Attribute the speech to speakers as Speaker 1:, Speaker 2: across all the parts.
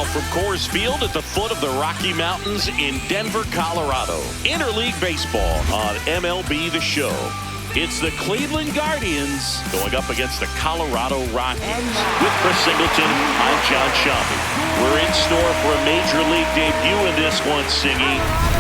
Speaker 1: from Coors Field at the foot of the Rocky Mountains in Denver, Colorado. Interleague Baseball on MLB The Show. It's the Cleveland Guardians going up against the Colorado Rockies. With Chris Singleton, I'm John Shambi. We're in store for a Major League debut in this one, Singy.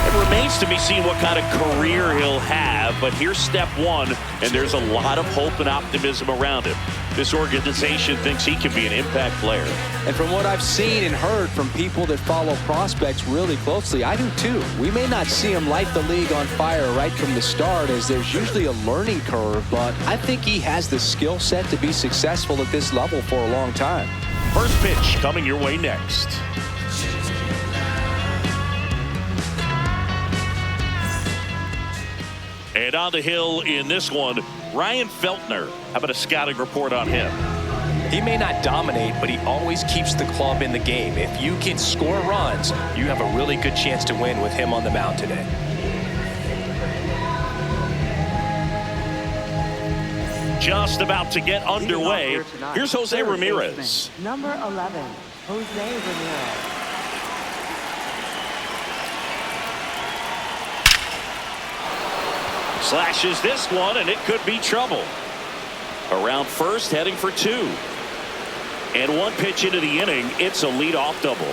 Speaker 1: It remains to be seen what kind of career he'll have, but here's step one, and there's a lot of hope and optimism around him. This organization thinks he can be an impact player.
Speaker 2: And from what I've seen and heard from people that follow prospects really closely, I do too. We may not see him light the league on fire right from the start, as there's usually a learning curve, but I think he has the skill set to be successful at this level for a long time.
Speaker 1: First pitch coming your way next. And on the hill in this one, Ryan Feltner. How about a scouting report on him?
Speaker 3: He may not dominate, but he always keeps the club in the game. If you can score runs, you have a really good chance to win with him on the mound today.
Speaker 1: Just about to get underway. Here's Jose Ramirez.
Speaker 4: Number 11, Jose Ramirez.
Speaker 1: Slashes this one, and it could be trouble. Around first, heading for two. And one pitch into the inning, it's a leadoff double.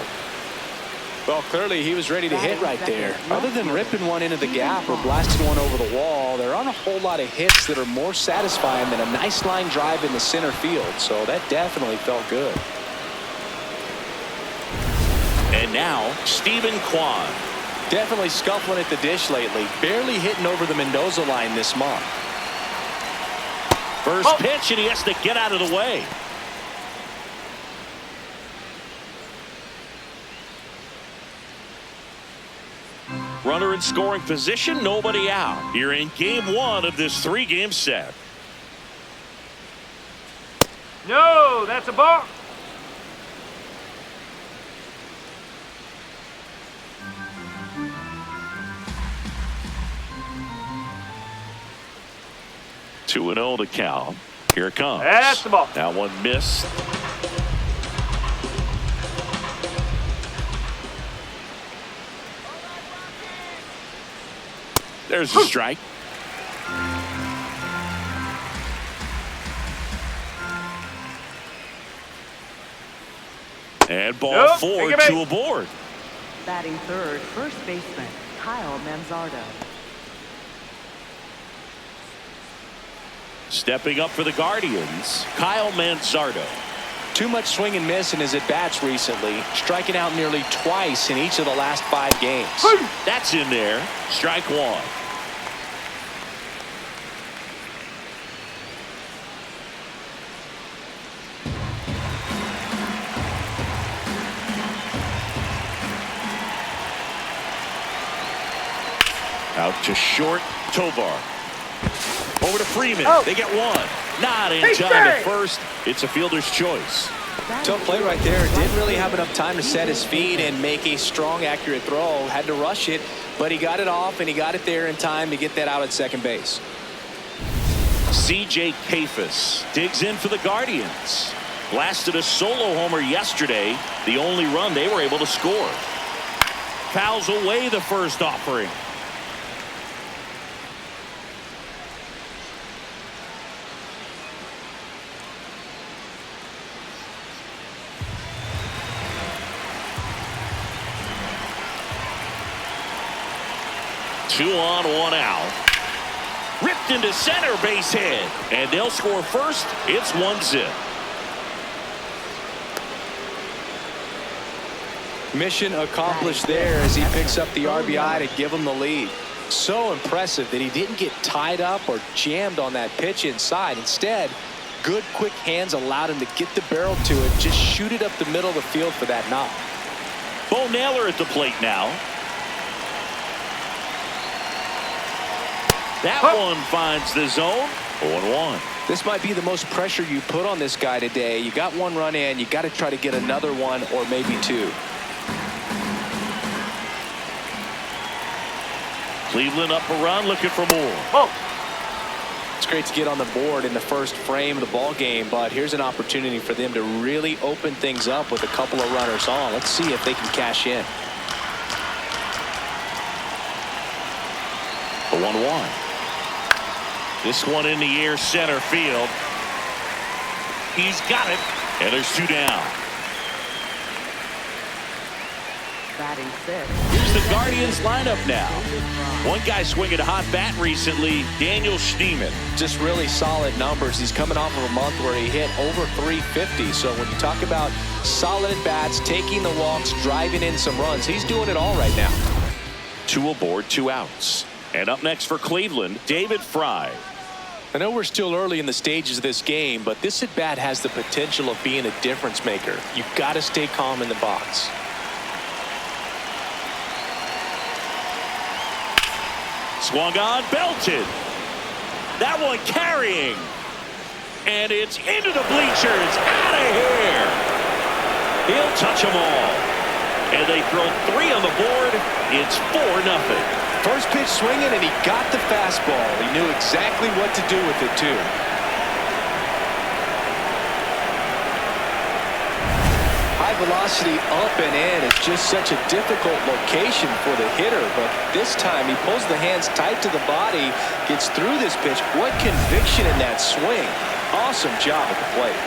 Speaker 2: Well, clearly he was ready to hit right there. Other than ripping one into the gap or blasting one over the wall, there aren't a whole lot of hits that are more satisfying than a nice line drive in the center field. So that definitely felt good.
Speaker 1: And now, Stephen Kwan.
Speaker 2: Definitely scuffling at the dish lately. Barely hitting over the Mendoza line this month.
Speaker 1: First pitch, and he has to get out of the way. Runner in scoring position, nobody out. You're in game one of this three-game set.
Speaker 5: No, that's a ball.
Speaker 1: Two and 0 to count. Here it comes.
Speaker 5: That's the ball.
Speaker 1: That one missed. There's a strike. And ball four, two aboard.
Speaker 4: Batting third, first baseman, Kyle Manzardo.
Speaker 1: Stepping up for the Guardians, Kyle Manzardo.
Speaker 2: Too much swing and miss in his at-bats recently, striking out nearly twice in each of the last 5 games.
Speaker 1: That's in there. Strike one. Out to short, Tovar. Over to Freeman. They get one. Not in time at first. It's a fielder's choice.
Speaker 2: Tough play right there. Didn't really have enough time to set his feet and make a strong, accurate throw. Had to rush it, but he got it off, and he got it there in time to get that out at second base.
Speaker 1: C.J. Kafis digs in for the Guardians. Blasted a solo homer yesterday. The only run they were able to score. Fouls away the first offering. Two on, one out. Ripped into center, base hit. And they'll score first. It's 1-0.
Speaker 2: Mission accomplished there as he picks up the RBI to give him the lead. So impressive that he didn't get tied up or jammed on that pitch inside. Instead, good quick hands allowed him to get the barrel to it, just shoot it up the middle of the field for that knock.
Speaker 1: Bo Naylor at the plate now. That one finds the zone. 0-1.
Speaker 2: This might be the most pressure you put on this guy today. You got one run in, you got to try to get another one or maybe two.
Speaker 1: Cleveland up a run, looking for more.
Speaker 2: It's great to get on the board in the first frame of the ball game, but here's an opportunity for them to really open things up with a couple of runners on. Let's see if they can cash in.
Speaker 1: The 1-1. This one in the air, center field. He's got it, and there's 2 down.
Speaker 4: Batting sixth.
Speaker 1: Here's the Guardians lineup now. One guy swinging a hot bat recently, Daniel Schneemann.
Speaker 2: Just really solid numbers. He's coming off of a month where he hit over 350. So when you talk about solid at bats, taking the walks, driving in some runs, he's doing it all right now.
Speaker 1: 2 aboard, 2 outs. And up next for Cleveland, David Fry.
Speaker 2: I know we're still early in the stages of this game, but this at bat has the potential of being a difference maker. You've got to stay calm in the box.
Speaker 1: Swung on, belted. That one carrying. And it's into the bleachers. Out of here. He'll touch them all. And they throw 3 on the board. It's 4-0.
Speaker 2: First pitch swinging, and he got the fastball. He knew exactly what to do with it, too. High velocity up and in is just such a difficult location for the hitter, but this time he pulls the hands tight to the body, gets through this pitch. What conviction in that swing. Awesome job at the plate.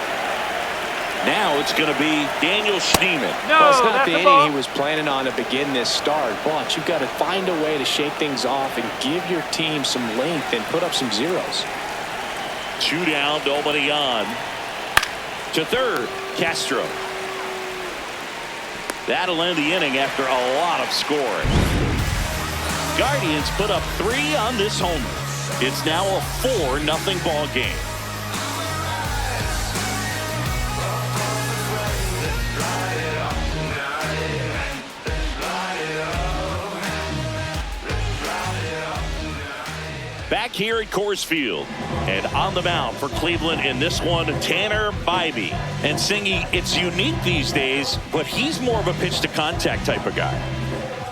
Speaker 1: Now it's going to be Daniel Schneemann.
Speaker 5: No,
Speaker 2: Well, it's not
Speaker 5: that's
Speaker 2: the
Speaker 5: a ball.
Speaker 2: inning he was planning on to begin this start, but you've got to find a way to shake things off and give your team some length and put up some zeros.
Speaker 1: 2 down, nobody on. To third, Castro. That'll end the inning after a lot of scoring. Guardians put up 3 on this homer. It's now a 4-0 ball game. Back here at Coors Field, and on the mound for Cleveland in this one, Tanner Bybee. And Singy, it's unique these days, but he's more of a pitch-to-contact type of guy.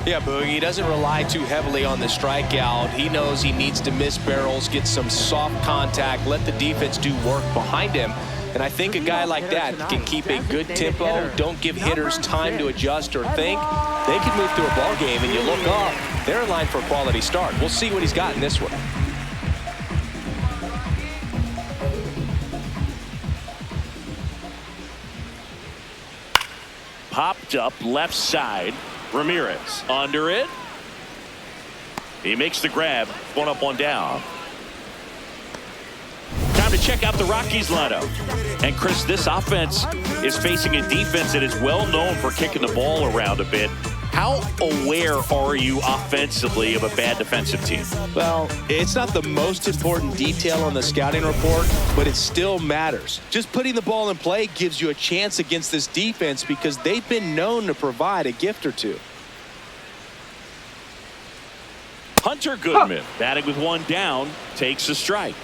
Speaker 2: Yeah, Boogie, he doesn't rely too heavily on the strikeout. He knows he needs to miss barrels, get some soft contact, let the defense do work behind him. And I think a guy like that can keep a good tempo, don't give hitters time to adjust or think. They can move through a ball game, and you look up, they're in line for a quality start. We'll see what he's got in this one.
Speaker 1: Popped up left side. Ramirez under it. He makes the grab. 1 up, 1 down. Time to check out the Rockies lineup. And Chris, this offense is facing a defense that is well known for kicking the ball around a bit. How aware are you offensively of a bad defensive team?
Speaker 2: Well, it's not the most important detail on the scouting report, but it still matters. Just putting the ball in play gives you a chance against this defense because they've been known to provide a gift or two.
Speaker 1: Hunter Goodman, batting with 1 down, takes a strike.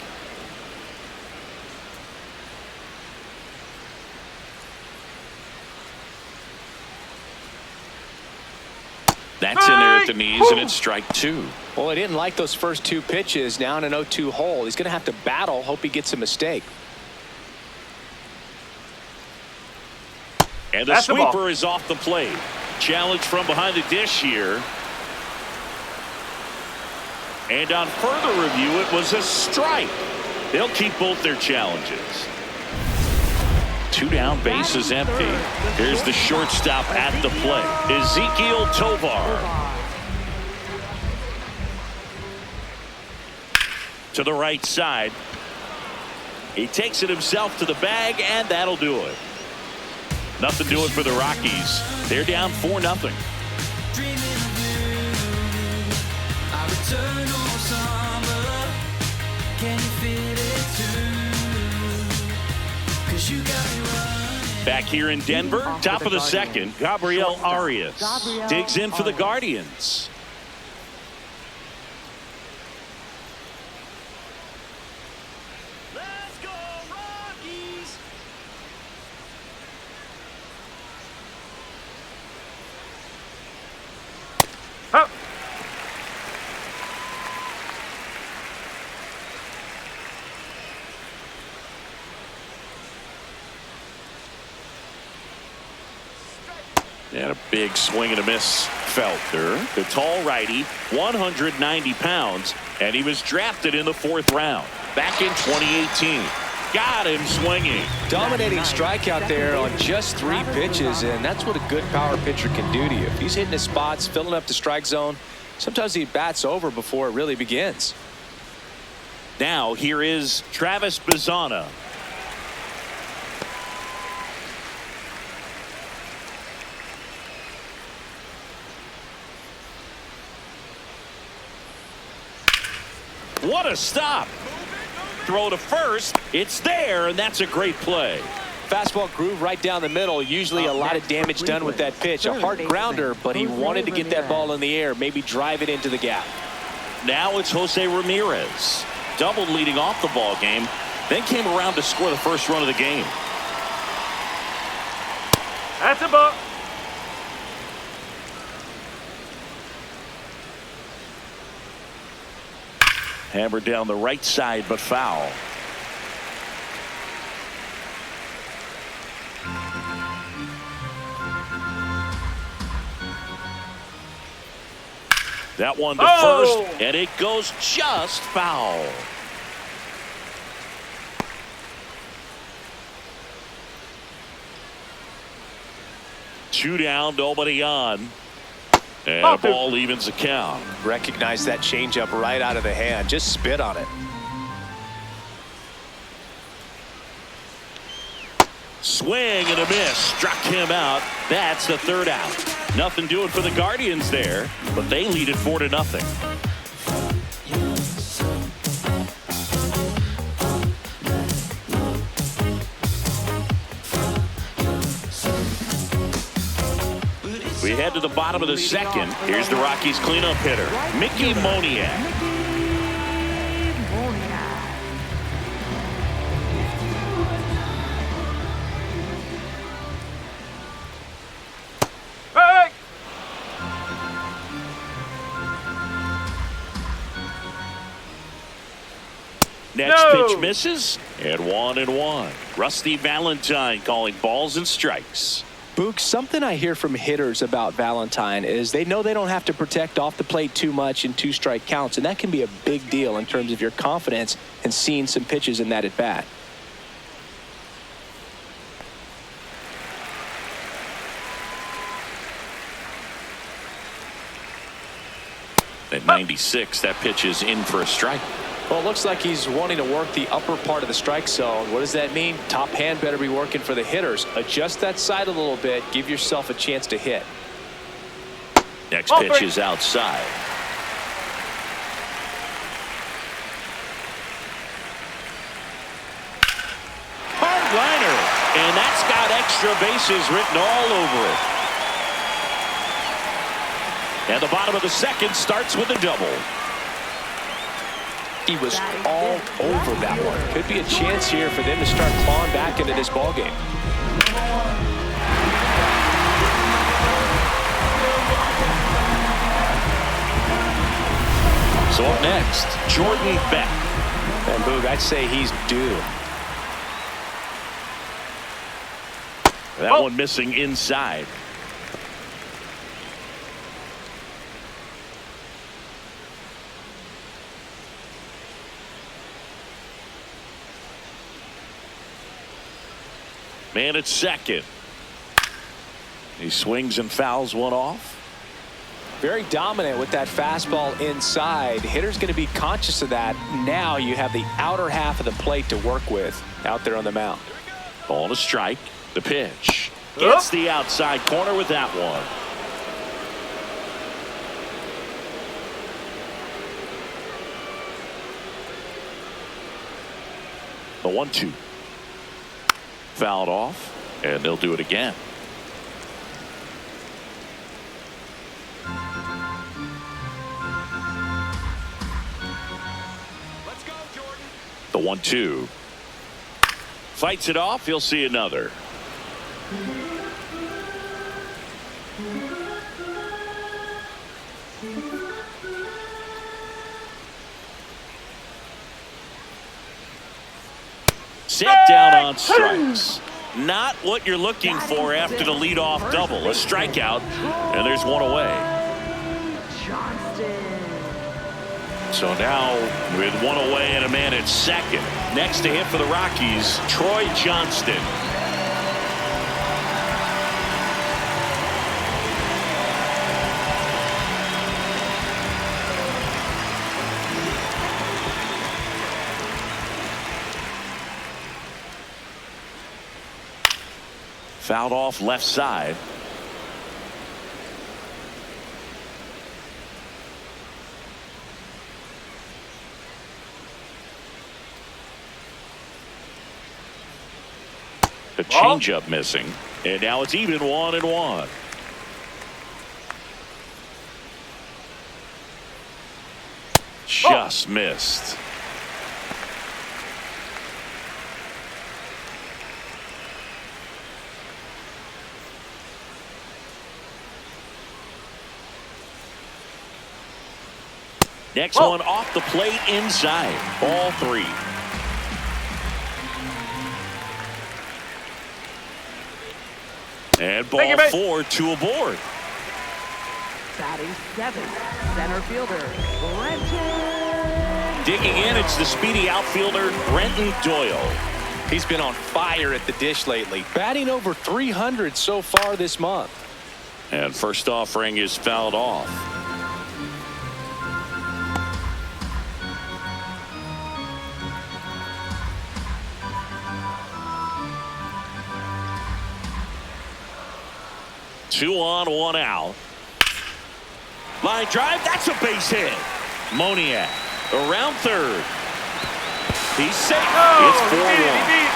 Speaker 1: That's in there at the knees, and it's strike 2.
Speaker 2: Well, he didn't like those first 2 pitches. Now in an 0-2 hole. He's going to have to battle, hope he gets a mistake.
Speaker 1: And the
Speaker 5: That's a ball.
Speaker 1: sweeper is off the plate. Challenge from behind the dish here. And on further review, it was a strike. They'll keep both their challenges. 2 down, base is empty. Here's the shortstop at the plate, Ezekiel Tovar. To the right side. He takes it himself to the bag, and that'll do it. Nothing doing for the Rockies. They're down 4-0. Back here in Denver, top of the second, Gabriel Arias digs in for the Guardians.
Speaker 5: Let's go, Rockies! Up.
Speaker 1: And a big swing and a miss. Felter, the tall righty, 190 pounds, and he was drafted in the 4th round back in 2018. Got him swinging.
Speaker 2: Dominating strikeout there on just 3 pitches, and that's what a good power pitcher can do to you. If he's hitting his spots, filling up the strike zone, sometimes he bats over before it really begins.
Speaker 1: Now here is Travis Bazzana. What a stop. Throw to first. It's there, and that's a great play.
Speaker 2: Fastball groove right down the middle. Usually a lot of damage done with that pitch. A hard grounder, but he wanted to get that ball in the air, maybe drive it into the gap.
Speaker 1: Now it's Jose Ramirez. Doubled leading off the ball game, then came around to score the first run of the game.
Speaker 5: That's a ball.
Speaker 1: Hammered down the right side, but foul. That one to first, and it goes just foul. Two down, nobody on. And the ball evens the count.
Speaker 2: Recognize that changeup right out of the hand. Just spit on it.
Speaker 1: Swing and a miss. Struck him out. That's the 3rd out. Nothing doing for the Guardians there, but they lead it 4-0. We head to the bottom of the 2nd. Here's the Rockies cleanup hitter, Mickey Moniak. Next pitch misses, and 1-1. Rusty Valentine calling balls and strikes.
Speaker 2: Boog, something I hear from hitters about Valentine is they know they don't have to protect off the plate too much in 2-strike counts, and that can be a big deal in terms of your confidence and seeing some pitches in that at bat.
Speaker 1: At 96, that pitch is in for a strike.
Speaker 2: Well, it looks like he's wanting to work the upper part of the strike zone. What does that mean? Top hand better be working for the hitters. Adjust that side a little bit. Give yourself a chance to hit.
Speaker 1: Next pitch is outside. Hard liner, and that's got extra bases written all over it. And the bottom of the 2nd starts with a double.
Speaker 2: He was all over that one. Could be a chance here for them to start clawing back into this ball game.
Speaker 1: So up next, Jordan Beck.
Speaker 2: And Boog, I'd say he's due.
Speaker 1: That one missing inside. Man at 2nd. He swings and fouls one off.
Speaker 2: Very dominant with that fastball inside. Hitter's going to be conscious of that. Now you have the outer half of the plate to work with out there on the mound.
Speaker 1: Ball to strike. The pitch. Gets the outside corner with that one. The 1-2. Fouled off, and they'll do it again.
Speaker 5: Let's go, Jordan.
Speaker 1: The 1-2. Fights it off. He'll see another. Set down on strikes. Not what you're looking for after the leadoff double. A strikeout, and there's one away. So now with one away and a man at second. Next to hit for the Rockies, Troy Johnston. Fouled off left side. The changeup missing, and now it's even 1-1. Just missed. Next one off the plate inside. Ball 3. And ball 4, 2 aboard.
Speaker 4: Batting 7th, center fielder, Brenton.
Speaker 1: Digging in, it's the speedy outfielder, Brenton Doyle.
Speaker 2: He's been on fire at the dish lately, batting over 300 so far this month.
Speaker 1: And first offering is fouled off. Two on, one out. Line drive, that's a base hit. Moniak around third. He's safe. It's 4-1.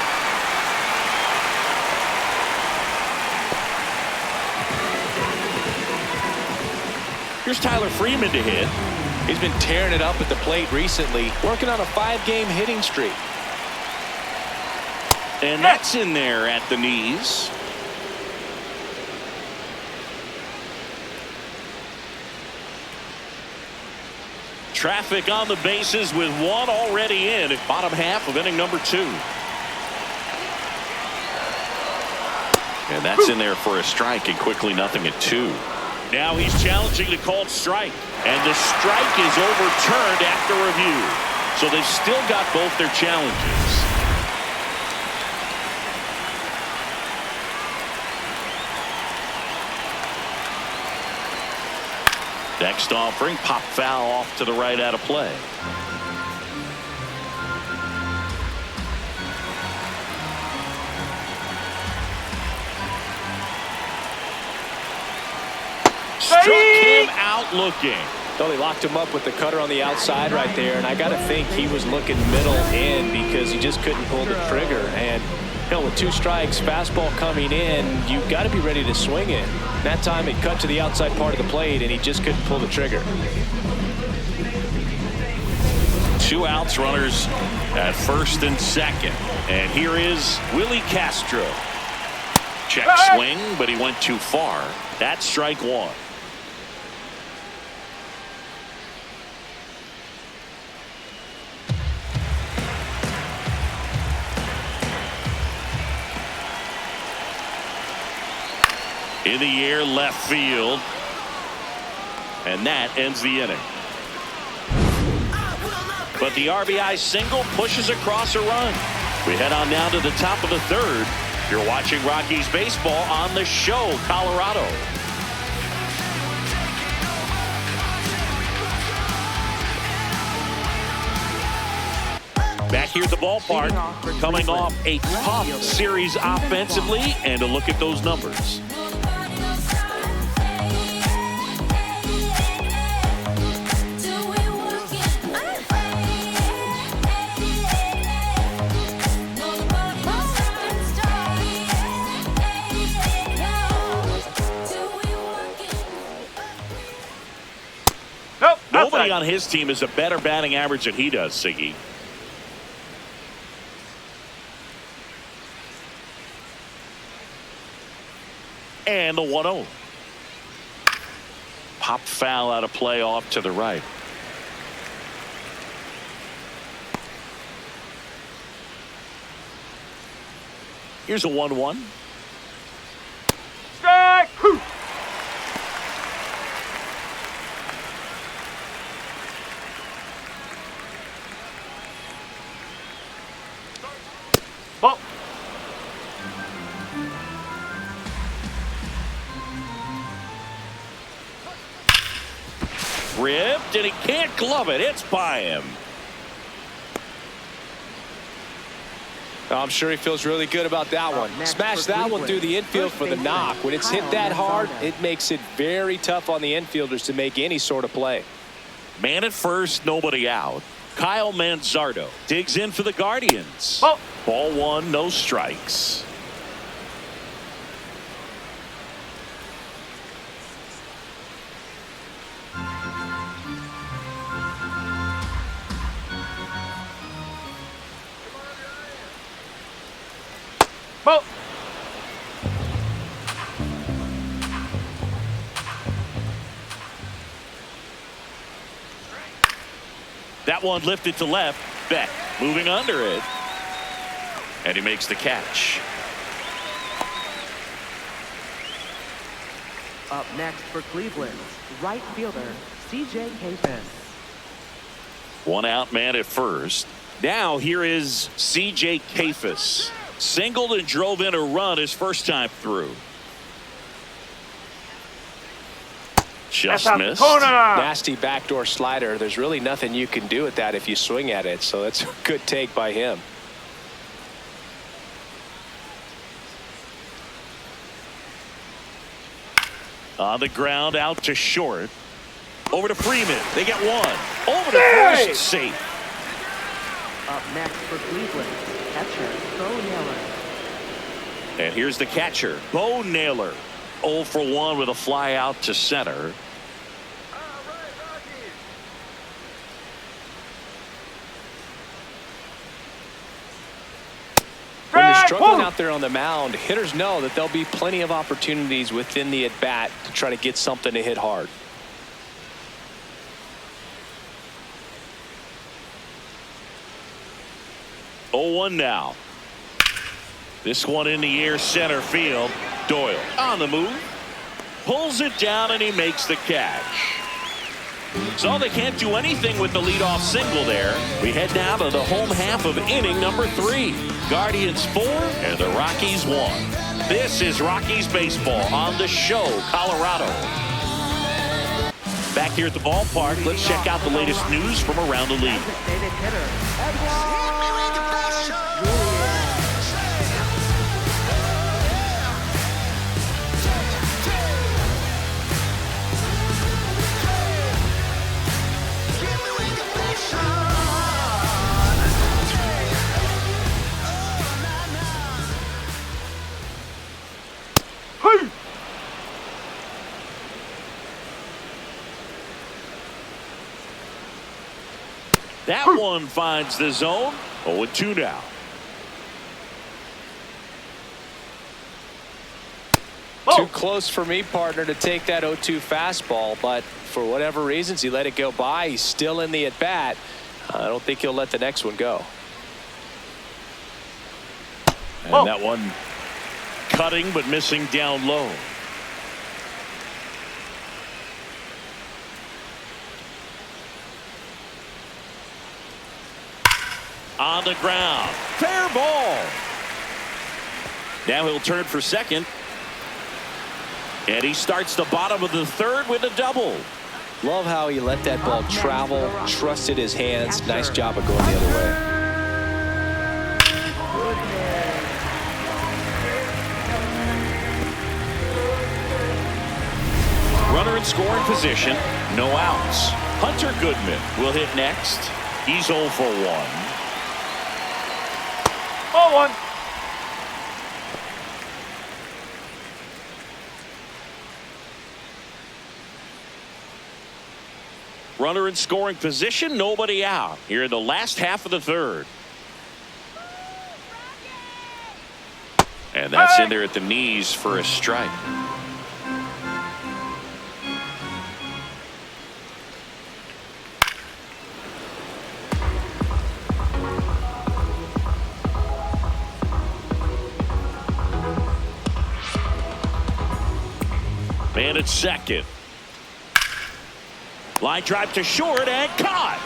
Speaker 1: Here's Tyler Freeman to hit.
Speaker 2: He's been tearing it up at the plate recently, working on a 5-game hitting streak.
Speaker 1: And that's in there at the knees. Traffic on the bases with one already in at bottom half of inning number 2. And that's in there for a strike, and quickly nothing at 2. Now he's challenging the called strike, and the strike is overturned after review. So they've still got both their challenges. Next offering, pop foul off to the right out of play. Struck him out looking.
Speaker 2: Well, he locked him up with the cutter on the outside right there, and I got to think he was looking middle in because he just couldn't pull the trigger. And with 2 strikes, fastball coming in, you've got to be ready to swing it. That time it cut to the outside part of the plate, and he just couldn't pull the trigger.
Speaker 1: 2 outs, runners at first and second. And here is Willie Castro. Check swing, but he went too far. That's strike 1. In the air, left field. And that ends the inning. But the RBI single pushes across a run. We head on now to the top of the 3rd. You're watching Rockies baseball on The Show, Colorado. Back here at the ballpark, coming off a tough series offensively, and a look at those numbers. Nobody on his team has a better batting average than he does, Siggy. And the 1-0. Pop foul out of play off to the right. Here's a 1-1.
Speaker 5: Strike. Whew. Ball.
Speaker 1: Ripped, and he can't glove it. It's by him.
Speaker 2: I'm sure he feels really good about that one. Smash that one through the infield for the knock. When it's hit that hard, it makes it very tough on the infielders to make any sort of play.
Speaker 1: Man at first, nobody out. Kyle Manzardo digs in for the Guardians.
Speaker 5: Ball.
Speaker 1: Ball 1, no strikes.
Speaker 5: Ball.
Speaker 1: That one lifted to left. Beck moving under it. And he makes the catch.
Speaker 4: Up next for Cleveland, right fielder C.J. Capus.
Speaker 1: One out man at first. Now here is C.J. Capus. Singled and drove in a run his first time through. Just
Speaker 5: That's
Speaker 1: missed.
Speaker 5: a corner.
Speaker 2: Nasty backdoor slider. There's really nothing you can do with that if you swing at it. So that's a good take by him.
Speaker 1: On the ground, out to short. Over to Freeman. They get one. Over to first. Safe.
Speaker 4: Up next for Cleveland, catcher Bo Naylor.
Speaker 1: And here's the catcher, Bo Naylor. 0 for 1 with a fly out to center.
Speaker 2: When you're
Speaker 5: Strike.
Speaker 2: struggling
Speaker 5: Woo.
Speaker 2: out there on the mound, hitters know that there'll be plenty of opportunities within the at-bat to try to get something to hit hard.
Speaker 1: Oh, 1 now. This one in the air, center field. Doyle on the move. Pulls it down, and he makes the catch. So they can't do anything with the leadoff single there. We head now to the home half of inning number 3. Guardians 4 and the Rockies 1. This is Rockies baseball on the show, Colorado. Back here at the ballpark, let's check out the latest news from around the league.
Speaker 4: Designated hitter,
Speaker 5: Hey.
Speaker 1: That one finds the zone. 0-2 now.
Speaker 2: Too close for me, partner, to take that 0-2 fastball, but for whatever reasons, he let it go by. He's still in the at-bat. I don't think he'll let the next one go.
Speaker 1: And that one cutting but missing down low. On the ground. Fair ball. Now he'll turn for second. And he starts the bottom of the third with a double.
Speaker 2: Love how he let that ball travel, trusted his hands. Nice job of going the other way.
Speaker 1: Runner in scoring position, no outs. Hunter Goodman will hit next. He's 0 for 1.
Speaker 5: 0-1.
Speaker 1: Runner in scoring position, nobody out. Here in the last half of the third. And that's in there at the knees for a strike. Man at second. Line drive to short and caught.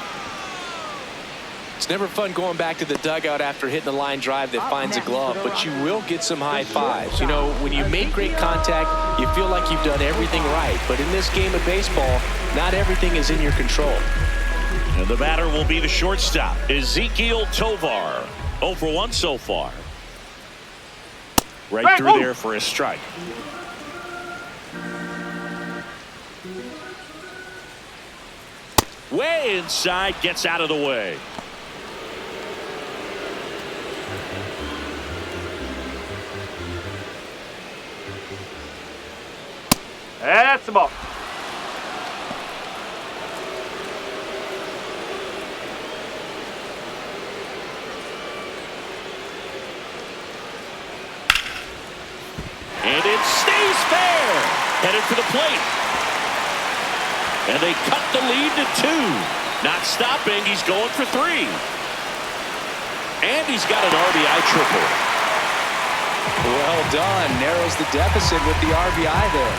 Speaker 2: It's never fun going back to the dugout after hitting a line drive that finds a glove, but you will get some high fives. You know, when you make great contact, you feel like you've done everything right. But in this game of baseball, not everything is in your control.
Speaker 1: And the batter will be the shortstop, Ezekiel Tovar. 0 for 1 so far. Right through there for a strike. Way inside, gets out of the way.
Speaker 5: That's the ball.
Speaker 1: And it stays fair. Headed for the plate. And they cut the lead to 2. Not stopping. He's going for 3. And he's got an RBI triple.
Speaker 2: Well done. Narrows the deficit with the RBI there.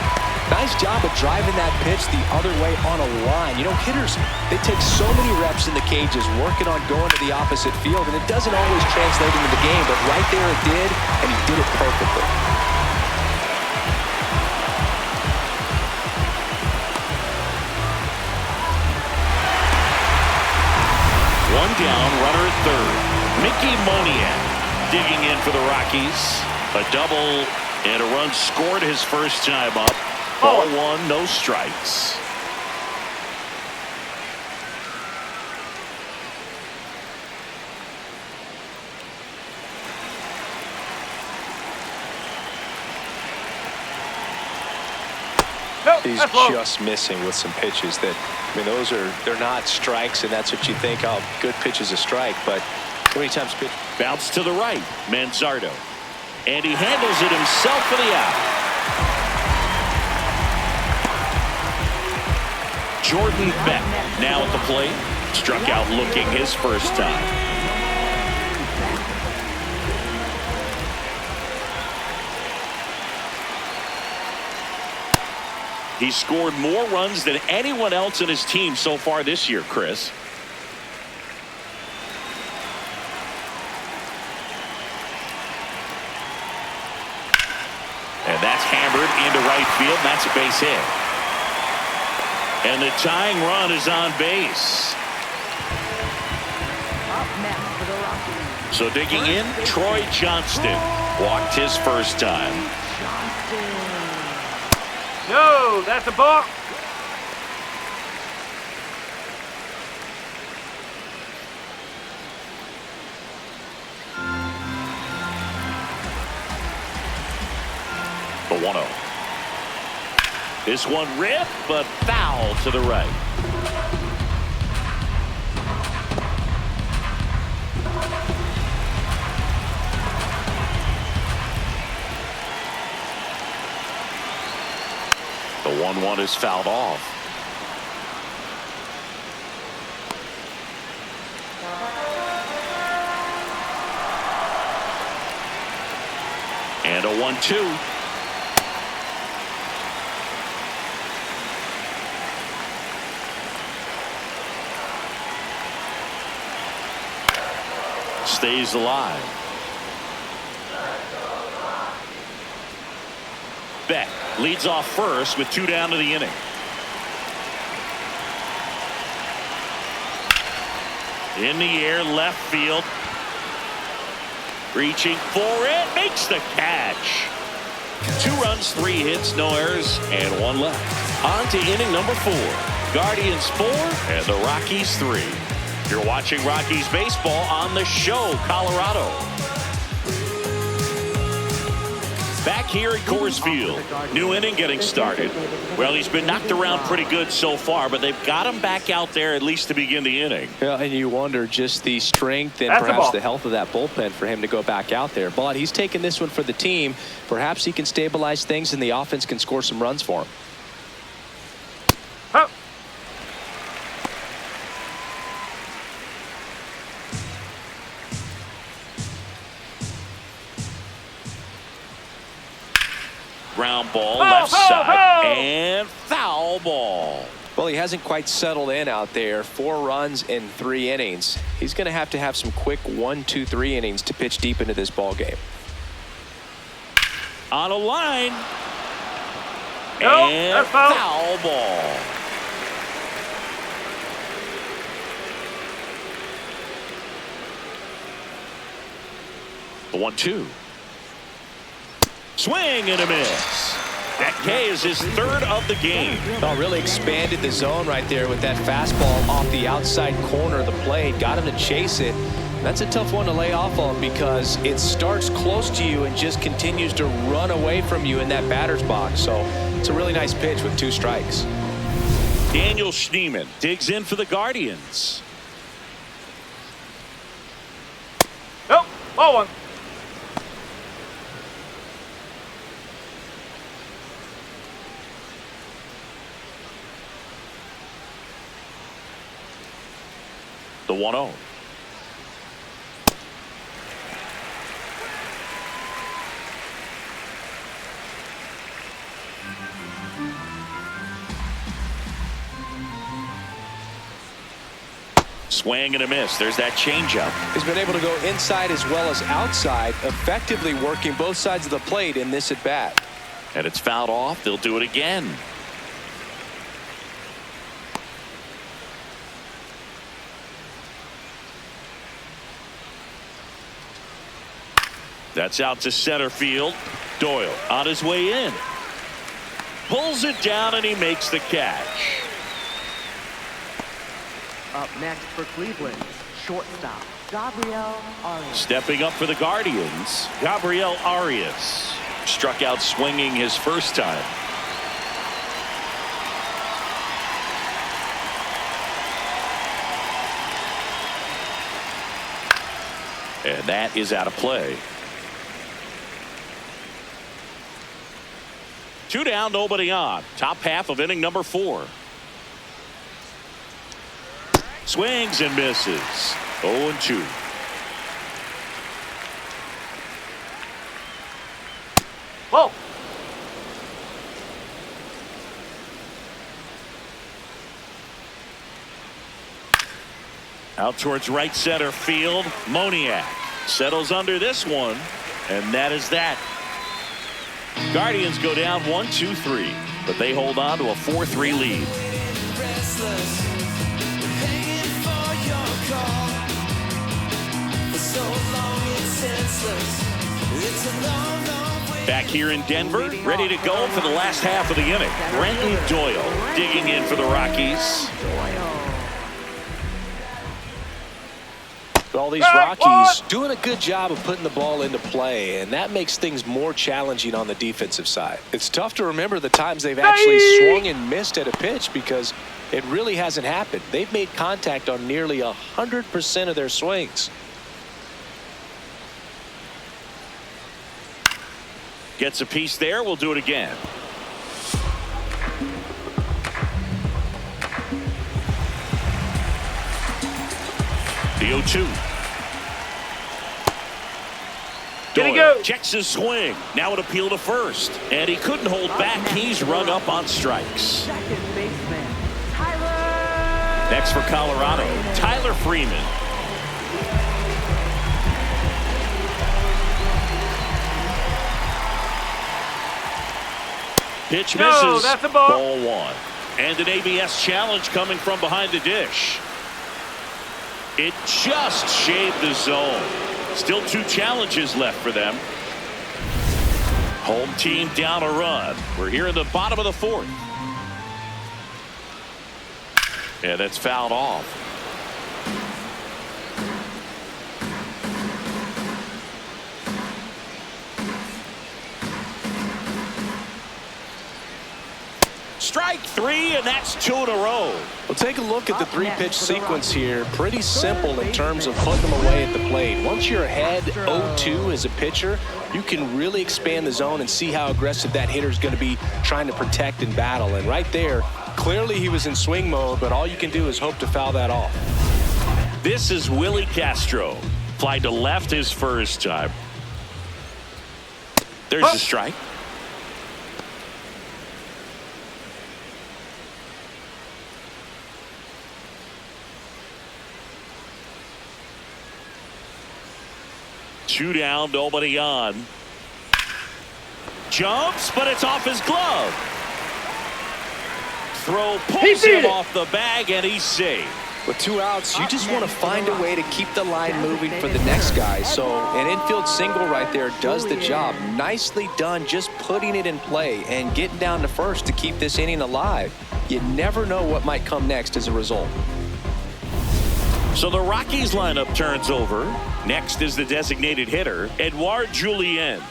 Speaker 2: Nice job of driving that pitch the other way on a line. You know, hitters, they take so many reps in the cages working on going to the opposite field, and it doesn't always translate into the game, but right there it did, and he did it perfectly.
Speaker 1: One down, runner at third. Mickey Moniak digging in for the Rockies. A double and a run scored his first time up. Ball 1, no strikes.
Speaker 2: He's just missing with some pitches that, I mean, they're not strikes, and that's what you think, oh, good pitch is a strike, but so many times pitch.
Speaker 1: Bounce to the right, Manzardo. And he handles it himself for the out. Jordan Beck now at the plate. Struck out looking his first time. He scored more runs than anyone else in his team so far this year, Chris. And that's hammered into right field. That's a base hit. And the tying run is on base.
Speaker 4: Up next for the Rockies.
Speaker 1: So digging in, Troy Johnston walked his first time.
Speaker 5: No, that's a ball.
Speaker 1: The 1-0. This one ripped, but foul to the right. The 1-1 is fouled off. And a 1-2. Stays alive. Beck leads off first with 2 down to the inning. In the air, left field. Reaching for it, makes the catch. 2 runs, 3 hits, no errors, and 1 left. On to inning number 4. Guardians 4 and the Rockies 3. You're watching Rockies baseball on the show, Colorado. Back here at Coors Field. New inning getting started. Well, he's been knocked around pretty good so far, but they've got him back out there at least to begin the inning.
Speaker 2: Yeah, and you wonder just the strength and perhaps the health of that bullpen for him to go back out there. But he's taking this one for the team. Perhaps he can stabilize things and the offense can score some runs for him.
Speaker 1: Ground ball,
Speaker 5: Ho,
Speaker 1: left
Speaker 5: ho,
Speaker 1: side,
Speaker 5: ho!
Speaker 1: and foul ball.
Speaker 3: Well, he hasn't quite settled in out there. 4 runs in 3 innings. He's going to have some quick 1, 2, 3 innings to pitch deep into this ball game.
Speaker 1: On a line.
Speaker 5: No,
Speaker 1: and
Speaker 5: that's foul.
Speaker 1: foul ball. The 1-2. Swing and a miss. That K is his 3rd of the game.
Speaker 3: Oh, really expanded the zone right there with that fastball off the outside corner of the plate. Got him to chase it. That's a tough one to lay off on because it starts close to you and just continues to run away from you in that batter's box. So it's a really nice pitch with 2 strikes.
Speaker 1: Daniel Schneemann digs in for the Guardians.
Speaker 5: Nope. Ball 1.
Speaker 1: The 1-0. Swing and a miss. There's that changeup.
Speaker 3: He's been able to go inside as well as outside, effectively working both sides of the plate in this at bat.
Speaker 1: And it's fouled off. They'll do it again. That's out to center field. Doyle on his way in. Pulls it down and he makes the catch.
Speaker 4: Up next for Cleveland, shortstop, Gabriel Arias.
Speaker 1: Stepping up for the Guardians, Gabriel Arias. Struck out swinging his first time. And that is out of play. 2 down, nobody on. Top half of inning number 4. Swings and misses. 0-2.
Speaker 5: Whoa.
Speaker 1: Out towards right center field. Moniak settles under this one. And that is that. Guardians go down 1-2-3. But they hold on to a 4-3 lead. Back here in Denver, ready to go for the last half of the inning. Brenton Doyle digging in for the Rockies.
Speaker 3: All these Rockies doing a good job of putting the ball into play, and that makes things more challenging on the defensive side. It's tough to remember the times they've actually swung and missed at a pitch because it really hasn't happened. They've made contact on nearly 100% of their swings.
Speaker 1: Gets a piece there. We'll do it again. The 0-2. Doyle checks his swing. Now an appeal to first. And he couldn't hold back. He's rung up on strikes.
Speaker 4: Second baseman, Tyler.
Speaker 1: Next for Colorado, Tyler Freeman. Pitch misses.
Speaker 5: No, that's a ball.
Speaker 1: Ball 1. And an ABS challenge coming from behind the dish. It just shaved the zone. Still 2 challenges left for them. Home team down a run. We're here in the bottom of the 4th. And that's fouled off. Strike 3, and that's 2 in a row.
Speaker 3: Well, take a look at the 3-pitch sequence here. Pretty simple in terms of putting them away at the plate. Once you're ahead 0-2 as a pitcher, you can really expand the zone and see how aggressive that hitter is going to be trying to protect and battle. And right there, clearly he was in swing mode, but all you can do is hope to foul that off.
Speaker 1: This is Willie Castro. Flied to left his first time. There's the strike. 2 down, nobody on. Jumps, but it's off his glove. Throw pulls him off the bag, and he's safe.
Speaker 2: With 2 outs, you just want to find a way to keep the line moving for the next guy. So an infield single right there does the job. Nicely done, just putting it in play and getting down to first to keep this inning alive. You never know what might come next as a result.
Speaker 1: So the Rockies lineup turns over. Next is the designated hitter, Edouard Julien.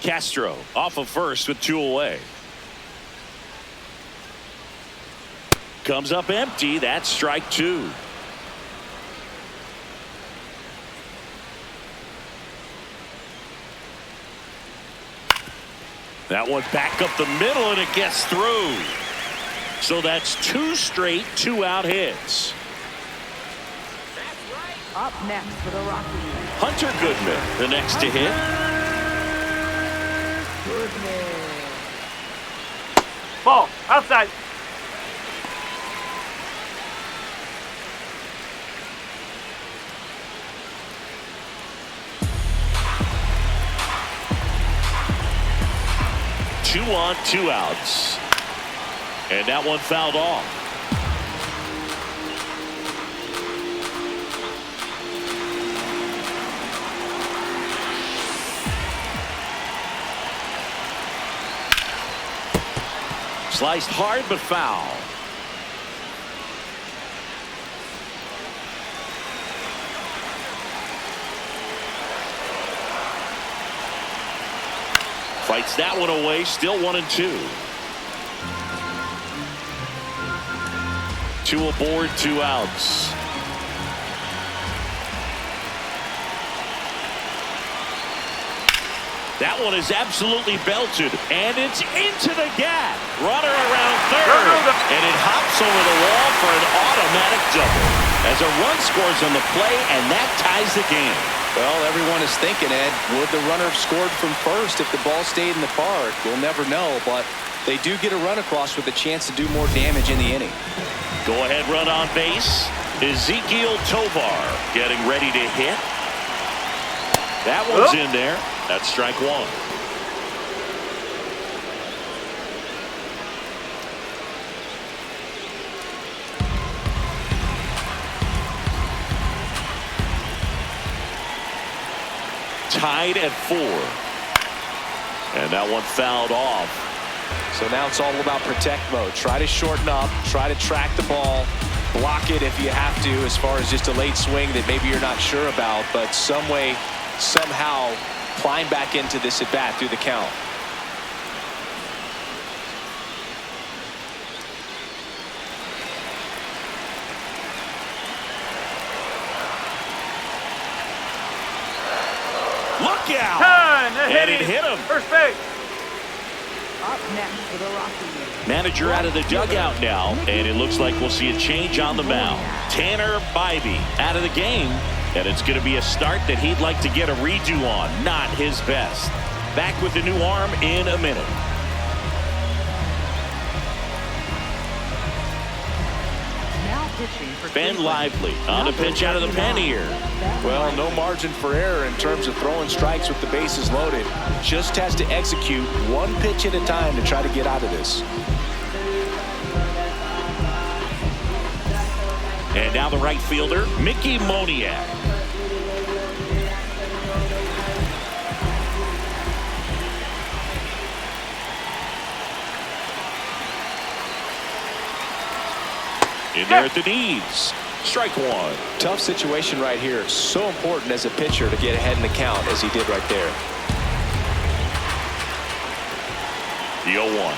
Speaker 1: Castro off of first with 2 away. Comes up empty. That's strike 2. That one back up the middle, and it gets through. So that's 2 straight 2-out hits.
Speaker 4: Up next for the Rockies.
Speaker 1: Hunter Goodman, the next to hit.
Speaker 5: Ball. Outside.
Speaker 1: Two on, 2 outs. And that one fouled off. Sliced hard but foul. Fights that one away. Still 1-2. 2 aboard, 2 outs. That one is absolutely belted, and it's into the gap. Runner around third, and it hops over the wall for an automatic double. As a run scores on the play, and that ties the game.
Speaker 2: Well, everyone is thinking, Ed, would the runner have scored from first if the ball stayed in the park? We'll never know, but they do get a run across with a chance to do more damage in the inning.
Speaker 1: Go ahead run on base. Ezekiel Tovar getting ready to hit. That one's in there. That's strike 1. Tied at 4. And that one fouled off.
Speaker 2: So now it's all about protect mode. Try to shorten up, try to track the ball, block it if you have to, as far as just a late swing that maybe you're not sure about, but some way, somehow climb back into this at bat through the count.
Speaker 1: Look out!
Speaker 5: Turn,
Speaker 1: And it hit him.
Speaker 5: First base.
Speaker 4: Up next for the Rockies.
Speaker 1: Manager out of the dugout now, and it looks like we'll see a change on the mound. Tanner Bybee out of the game, and it's going to be a start that he'd like to get a redo on. Not his best. Back with the new arm in a minute.
Speaker 4: Now pitching for
Speaker 1: Ben
Speaker 4: Cleveland.
Speaker 1: Lively on a pitch out of the pen here.
Speaker 2: Well, no margin for error in terms of throwing strikes with the bases loaded. Just has to execute one pitch at a time to try to get out of this.
Speaker 1: And now the right fielder, Mickey Moniak. In there at the knees. Strike 1.
Speaker 2: Tough situation right here. So important as a pitcher to get ahead in the count as he did right there.
Speaker 1: The 0-1.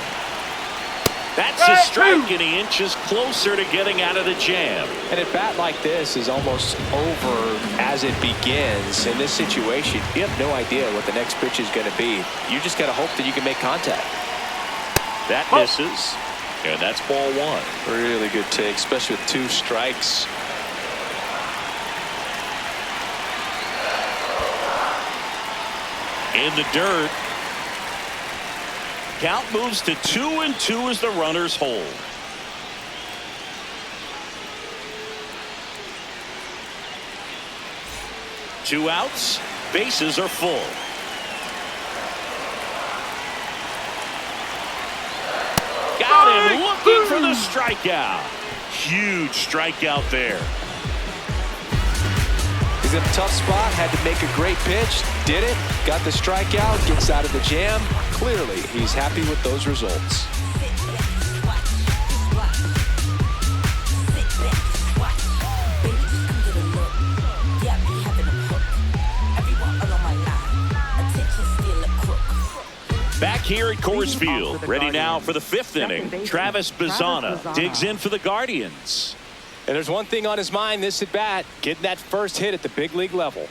Speaker 1: That's a strike, and he inches closer to getting out of the jam.
Speaker 2: And a bat like this is almost over as it begins. In this situation, you have no idea what the next pitch is going to be. You just got to hope that you can make contact.
Speaker 1: That misses, and that's ball 1.
Speaker 2: Really good take, especially with 2 strikes.
Speaker 1: In the dirt, Count moves to 2-2 as the runners hold. Two outs. Bases are full. Got him looking for the strikeout. Huge strikeout there.
Speaker 2: He's in a tough spot, had to make a great pitch, did it, got the strikeout, gets out of the jam. Clearly, he's happy with those results.
Speaker 1: Back here at Coors Field, ready now for the fifth inning. Travis Bazzana digs in for the Guardians.
Speaker 2: And there's one thing on his mind this at bat, getting that first hit at the big league level.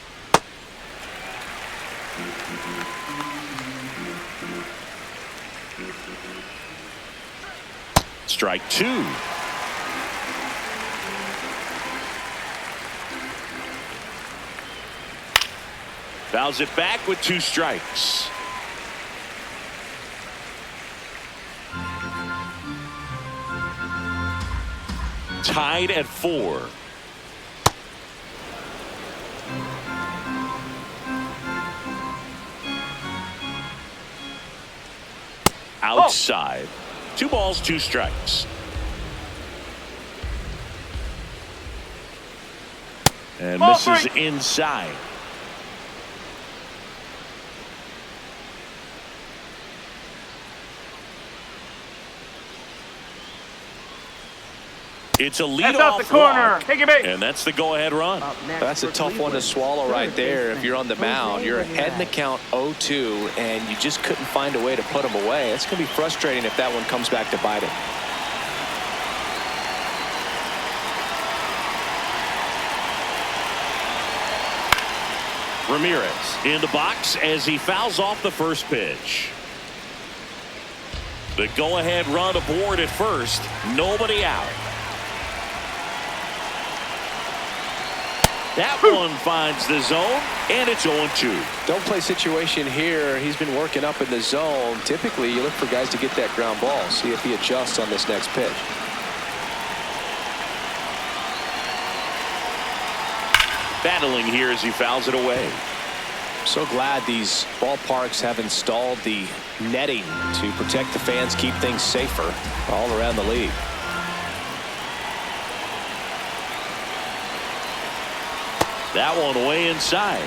Speaker 1: Strike two. Fouls it back with two strikes. Tied at 4. Outside. 2 balls, 2 strikes. And misses inside. It's a leadoff
Speaker 5: the corner.
Speaker 1: walk.
Speaker 5: Take it back.
Speaker 1: And that's the go-ahead run.
Speaker 2: That's a tough one to swallow right there. If you're on the mound, you're ahead in the count 0-2, and you just couldn't find a way to put him away. It's going to be frustrating if that one comes back to bite him.
Speaker 1: Ramirez in the box as he fouls off the first pitch. The go-ahead run aboard at first. Nobody out. That one finds the zone, and it's 0-2.
Speaker 2: Don't play situation here. He's been working up in the zone. Typically, you look for guys to get that ground ball. See if he adjusts on this next pitch.
Speaker 1: Battling here as he fouls it away.
Speaker 2: So glad these ballparks have installed the netting to protect the fans, keep things safer all around the league.
Speaker 1: That one way inside.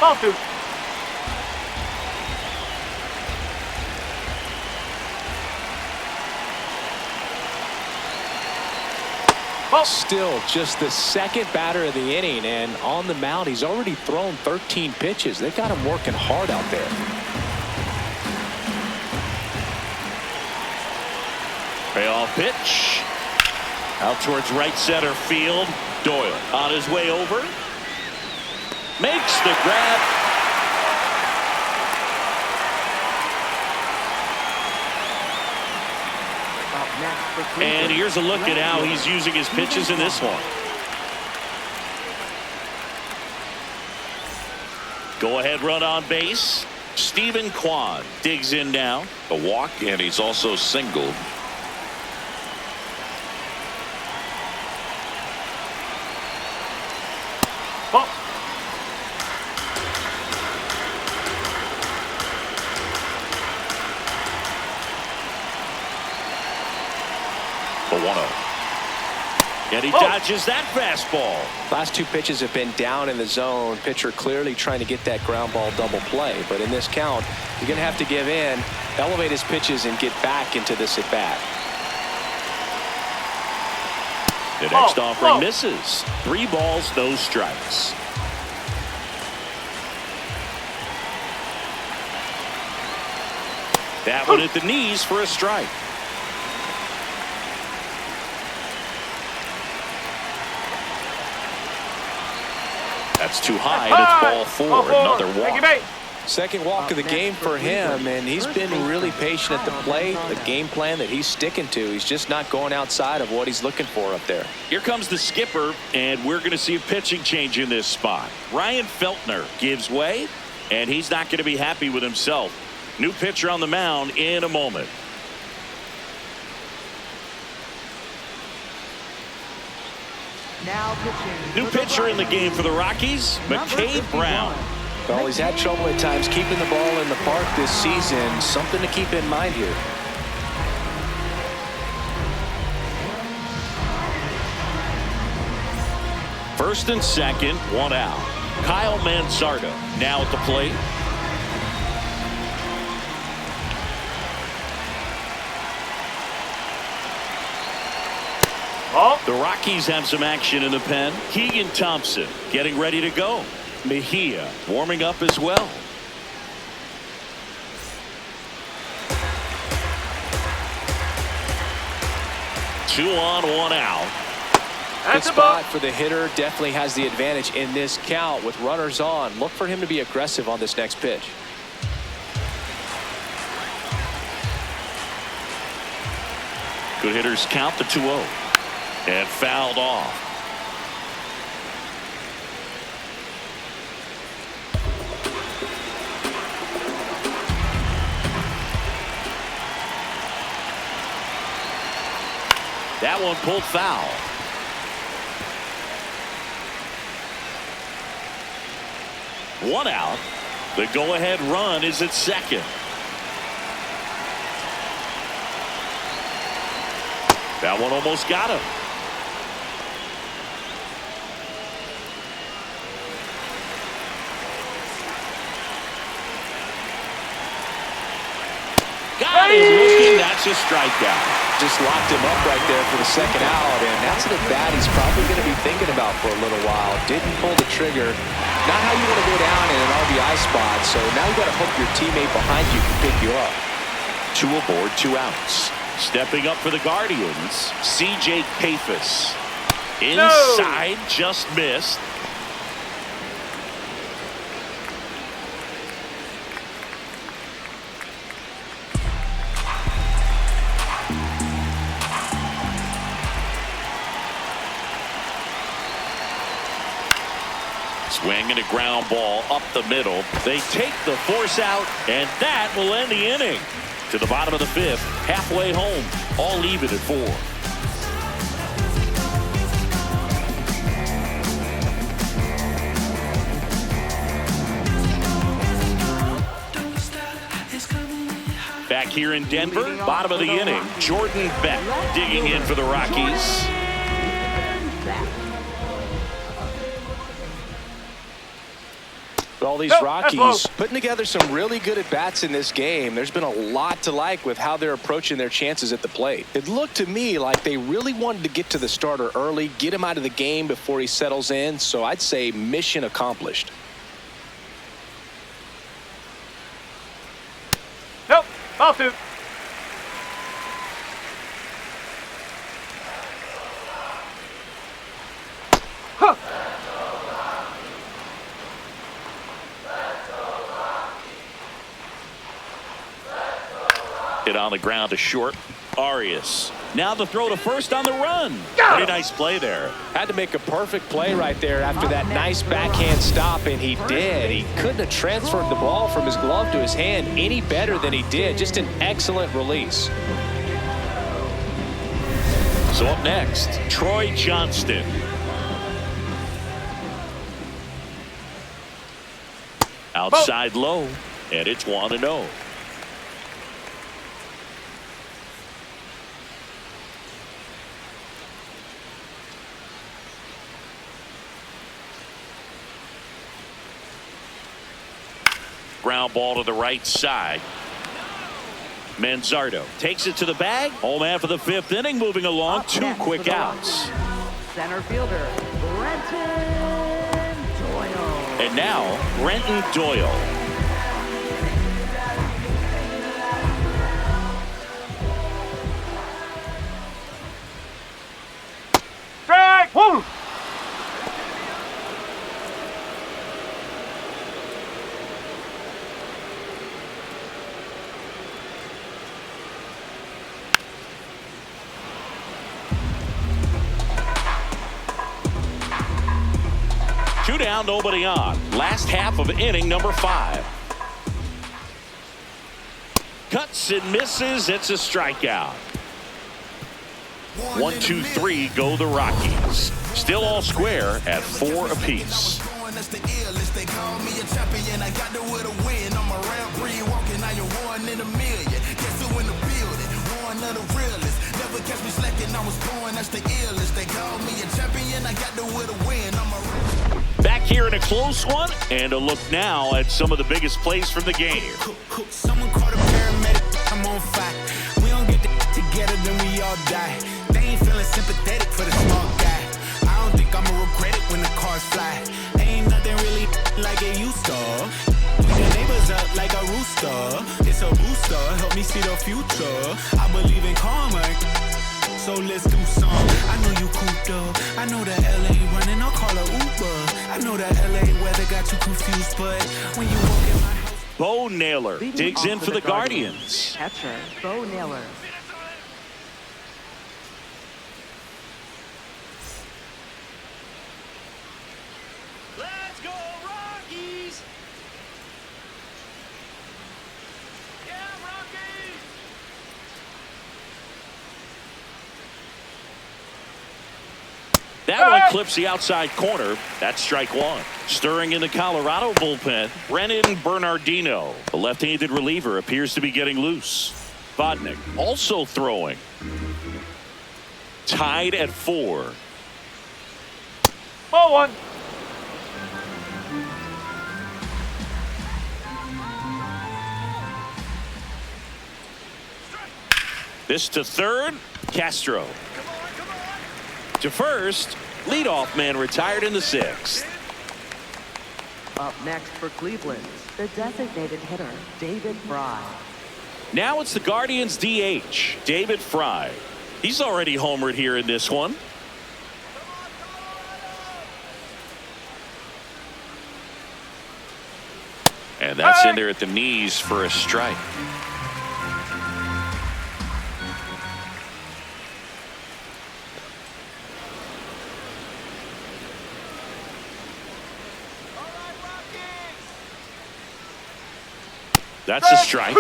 Speaker 5: Ball 2.
Speaker 2: Still just the second batter of the inning, and on the mound he's already thrown 13 pitches. They got him working hard out there.
Speaker 1: Payoff pitch. Out towards right center field. Doyle on his way over. Makes the grab. And here's a look at how he's using his pitches in this one. Go ahead run on base. Stephen Kwan digs in now.
Speaker 6: A walk, and he's also singled.
Speaker 5: Ball.
Speaker 1: The 1-0. And he dodges that fastball.
Speaker 2: Last two pitches have been down in the zone. Pitcher clearly trying to get that ground ball double play. But in this count, you're going to have to give in, elevate his pitches, and get back into this at bat.
Speaker 1: The next offering misses. 3 balls, no strikes. That one at the knees for a strike. That's too high, and it's ball 4. Another walk.
Speaker 2: Second walk of the game for him, and he's been really patient at the plate. The game plan that he's sticking to, he's just not going outside of what he's looking for up there.
Speaker 1: Here comes the skipper, and we're going to see a pitching change in this spot. Ryan Feltner gives way, and he's not going to be happy with himself. New pitcher on the mound in a moment.
Speaker 4: Now pitching.
Speaker 1: New pitcher in the game for the Rockies, McCade Brown.
Speaker 2: Well, he's had trouble at times keeping the ball in the park this season. Something to keep in mind here.
Speaker 1: First and second, one out. Kyle Manzardo now at the plate.
Speaker 5: Oh.
Speaker 1: The Rockies have some action in the pen. Keegan Thompson getting ready to go. Mejia warming up as well. Two on, one out.
Speaker 2: Good spot for the hitter. Definitely has the advantage in this count with runners on. Look for him to be aggressive on this next pitch.
Speaker 1: Good hitters count the 2-0. And fouled off. That one pulled foul. One out. The go-ahead run is at second. That one almost got him. Got him looking. That's a strikeout.
Speaker 2: Just locked him up right there for the second out, and that's an at-bat he's probably going to be thinking about for a little while. Didn't pull the trigger. Not how you want to go down in an RBI spot, so now you got to hope your teammate behind you can pick you up.
Speaker 1: Two aboard, 2 outs. Stepping up for the Guardians, C.J. Pappas. Inside, just missed. Swing and a ground ball up the middle. They take the force out, and that will end the inning. To the bottom of the 5th, halfway home, all even at 4. Back here in Denver, bottom of the inning, Jordan Beck digging in for the Rockies.
Speaker 2: All these Rockies putting together some really good at-bats in this game. There's been a lot to like with how they're approaching their chances at the plate. It looked to me like they really wanted to get to the starter early, get him out of the game before he settles in. So I'd say mission accomplished.
Speaker 5: Nope. Ball 2. Huh.
Speaker 1: Hit on the ground to short. Arias. Now the throw to first on the run. Pretty nice play there.
Speaker 2: Had to make a perfect play right there after that nice backhand stop, and he did. He couldn't have transferred the ball from his glove to his hand any better than he did. Just an excellent release.
Speaker 1: So up next, Troy Johnston. Outside low, and it's 1-0. Ground ball to the right side. Manzardo takes it to the bag. Home man for the 5th inning, moving along. 2 quick outs.
Speaker 4: Center fielder, Brenton Doyle.
Speaker 1: And now, Brenton Doyle.
Speaker 5: Strike! Woo!
Speaker 1: Two down, nobody on. Last half of inning number 5. Cuts and misses. It's a strikeout. 1, 2, 3 go the Rockies. Still all square at 4 apiece. Back here in a close one, and a look now at some of the biggest plays from the game.
Speaker 7: Someone called a paramedic, I'm on fire. We don't get together, then we all die. They ain't feeling sympathetic for the small guy. I don't think I'ma regret it when the cars fly. Ain't nothing really like it used to. The neighbors up like a rooster. It's a booster, help me see the future. I believe in karma, so let's do some. I know you cooped up. I know that LA running, I'll call a Uber. I know that LA weather got you confused, but when you walk in my house.
Speaker 1: Bo Naylor
Speaker 4: Leading
Speaker 1: digs
Speaker 4: off
Speaker 1: in for the Guardians.
Speaker 4: Catcher, Bo Naylor.
Speaker 5: Let's go, Rockies! Yeah, Rockies!
Speaker 1: That one clips the outside corner. That's strike 1. Stirring in the Colorado bullpen, Brennan Bernardino. The left-handed reliever appears to be getting loose. Vodnik also throwing. Tied at 4.
Speaker 5: Ball 1.
Speaker 1: This to third, Castro. To first, leadoff man retired in the 6th.
Speaker 4: Up next for Cleveland, the designated hitter, David Fry.
Speaker 1: Now it's the Guardians DH, David Fry. He's already homered here in this one. And that's in there at the knees for a strike. That's a strike.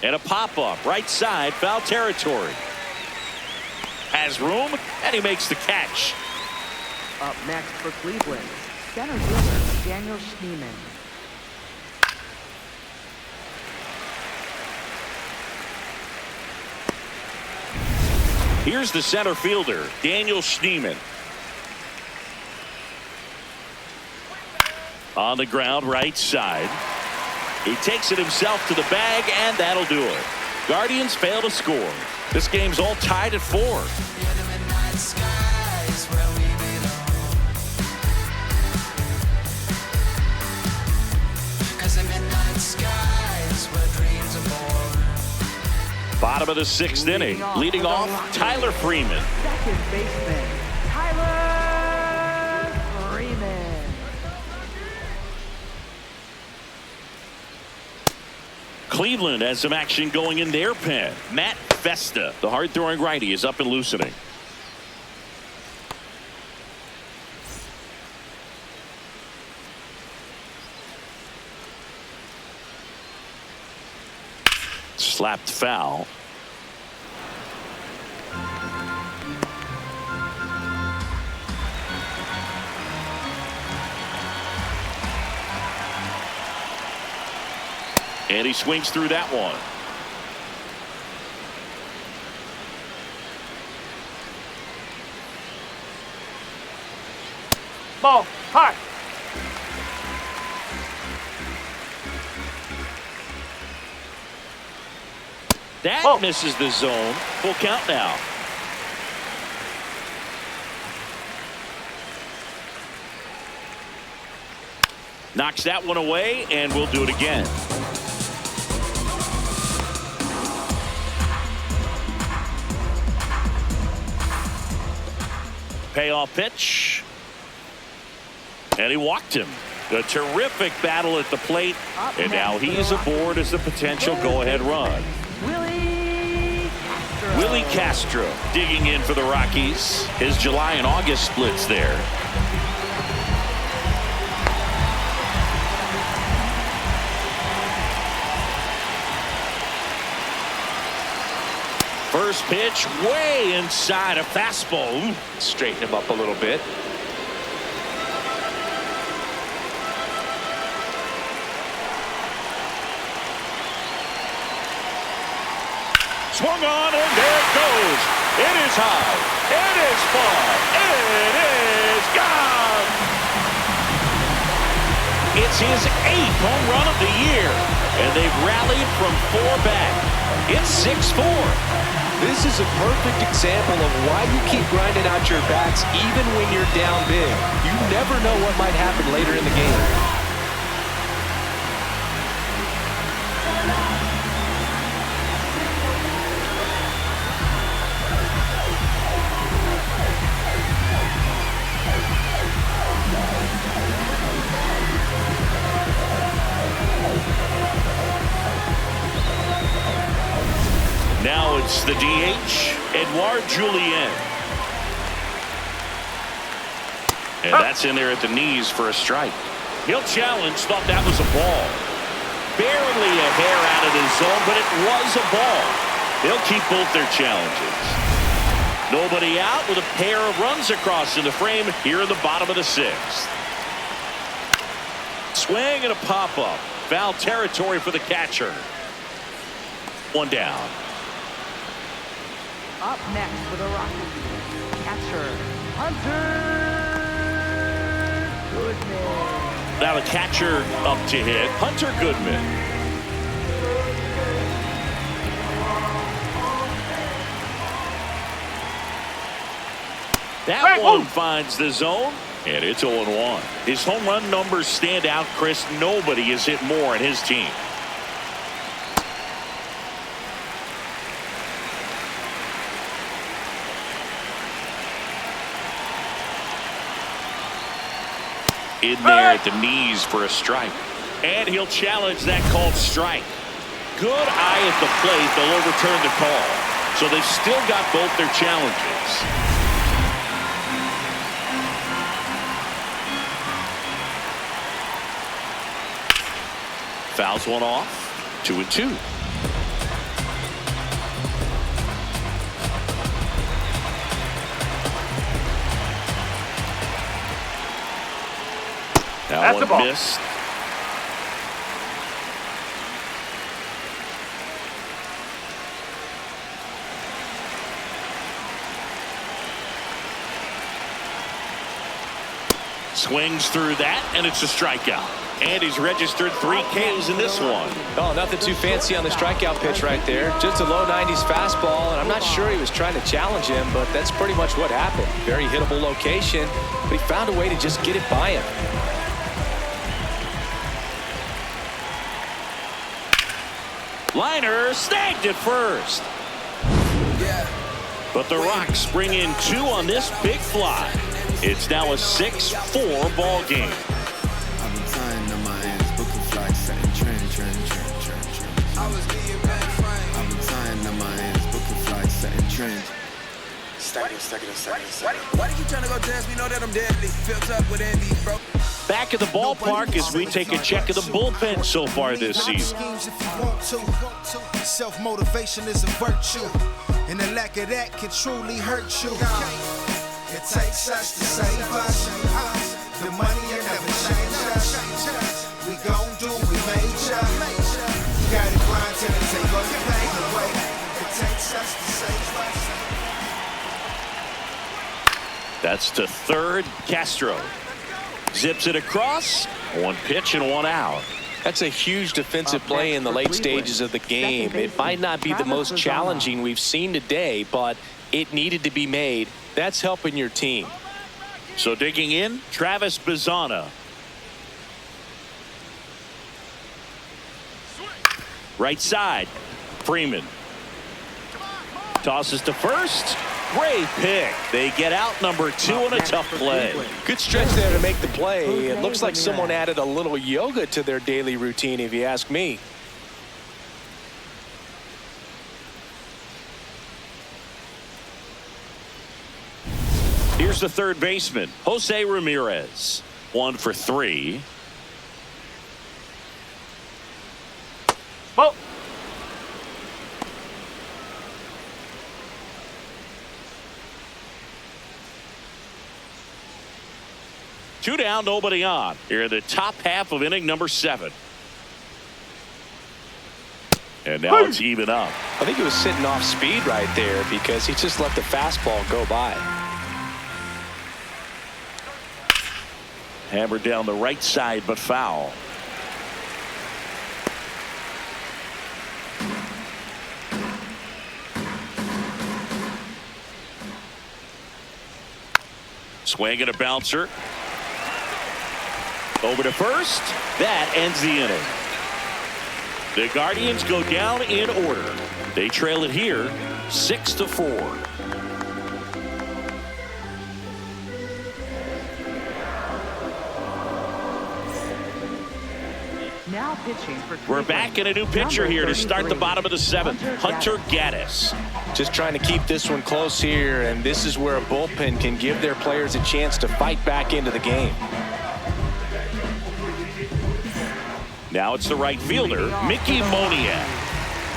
Speaker 1: And a pop-up, right side, foul territory. Has room, and he makes the catch.
Speaker 4: Up next for Cleveland, center fielder, Daniel Schneemann.
Speaker 1: Here's the center fielder, Daniel Schneemann. On the ground, right side. He takes it himself to the bag, and that'll do it. Guardians fail to score. This game's all tied at 4. Bottom of the 6th inning, leading off Tyler Freeman.
Speaker 4: Second baseman, Tyler Freeman.
Speaker 1: Cleveland has some action going in their pen. Matt Festa, the hard-throwing righty, is up and loosening. Slapped foul. And he swings through that one.
Speaker 5: Ball. High.
Speaker 1: That misses the zone. Full count now. Knocks that one away, and we'll do it again. Payoff pitch. And he walked him. A terrific battle at the plate. And now he's aboard as the potential go-ahead run. Willie Castro digging in for the Rockies. His July and August splits there. First pitch way inside a fastball.
Speaker 3: Straighten him up a little bit.
Speaker 1: Swung on, and there it goes. It is high. It is far. It is gone. It's his 8th home run of the year, and they've rallied from 4 back. It's 6-4.
Speaker 2: This is a perfect example of why you keep grinding out your bats even when you're down big. You never know what might happen later in the game.
Speaker 1: Now it's the DH, Edouard Julien. And that's in there at the knees for a strike. He'll challenge, thought that was a ball. Barely a hair out of his zone, but it was a ball. They'll keep both their challenges. Nobody out with a pair of runs across in the frame here in the bottom of the 6th. Swing and a pop-up. Foul territory for the catcher. 1 down.
Speaker 4: Up next for the Rockies, catcher Hunter Goodman.
Speaker 1: Now the catcher up to hit, Hunter Goodman. That one finds the zone, and it's 0-1. His home run numbers stand out, Chris. Nobody has hit more in his team. In there at the knees for a strike. And he'll challenge that called strike. Good eye at the plate. They'll overturn the call. So they've still got both their challenges. Fouls one off. 2-2. That one missed. Swings through that, and it's a strikeout. And he's registered 3 Ks in this one.
Speaker 2: Oh, nothing too fancy on the strikeout pitch right there. Just a low 90s fastball, and I'm not sure he was trying to challenge him, but that's pretty much what happened. Very hittable location, but he found a way to just get it by him.
Speaker 1: Liner snagged it first. But the Rocks bring in 2 on this big fly. It's now a 6-4 ball game.
Speaker 8: I've been tying on my hands, booking flights, setting trend. I was being back frame. I've been tying on my hands, booking flights, setting trend. Stack it. Why do you trying to go dance? We know that I'm deadly. Filled up with envy, bro.
Speaker 1: Back at the ballpark as we take a check of the bullpen so far this season.
Speaker 9: Self-motivation is a virtue, and the lack of that can truly hurt you. It takes us to save us. The money ain't never change us. We gon' do what we made ya. Got it grind till it take all your pain away. It takes us to save us.
Speaker 1: That's to third. Castro zips it across. 1 pitch and 1 out.
Speaker 2: That's a huge defensive play in the late stages of the game. It might not be the most challenging we've seen today, but it needed to be made. That's helping your team.
Speaker 1: So digging in, Travis Bazzana. Right side, Freeman. Tosses to first. Great pick. They get out number 2 on a tough play.
Speaker 2: Good stretch there to make the play. It looks like someone added a little yoga to their daily routine, if you ask me.
Speaker 1: Here's the third baseman, Jose Ramirez. 1 for 3.
Speaker 5: Ball.
Speaker 1: Two down, nobody on. Here in the top half of inning number 7. And now it's even up.
Speaker 2: I think he was sitting off speed right there because he just let the fastball go by.
Speaker 1: Hammered down the right side, but foul. Swing and a bouncer. Over to first. That ends the inning. The Guardians go down in order. They trail it here 6-4.
Speaker 4: Now pitching for
Speaker 1: We're back in a new pitcher here to start the bottom of the 7th. Hunter Gaddis.
Speaker 2: Just trying to keep this one close here, and this is where a bullpen can give their players a chance to fight back into the game.
Speaker 1: Now it's the right fielder, Mickey Moniak.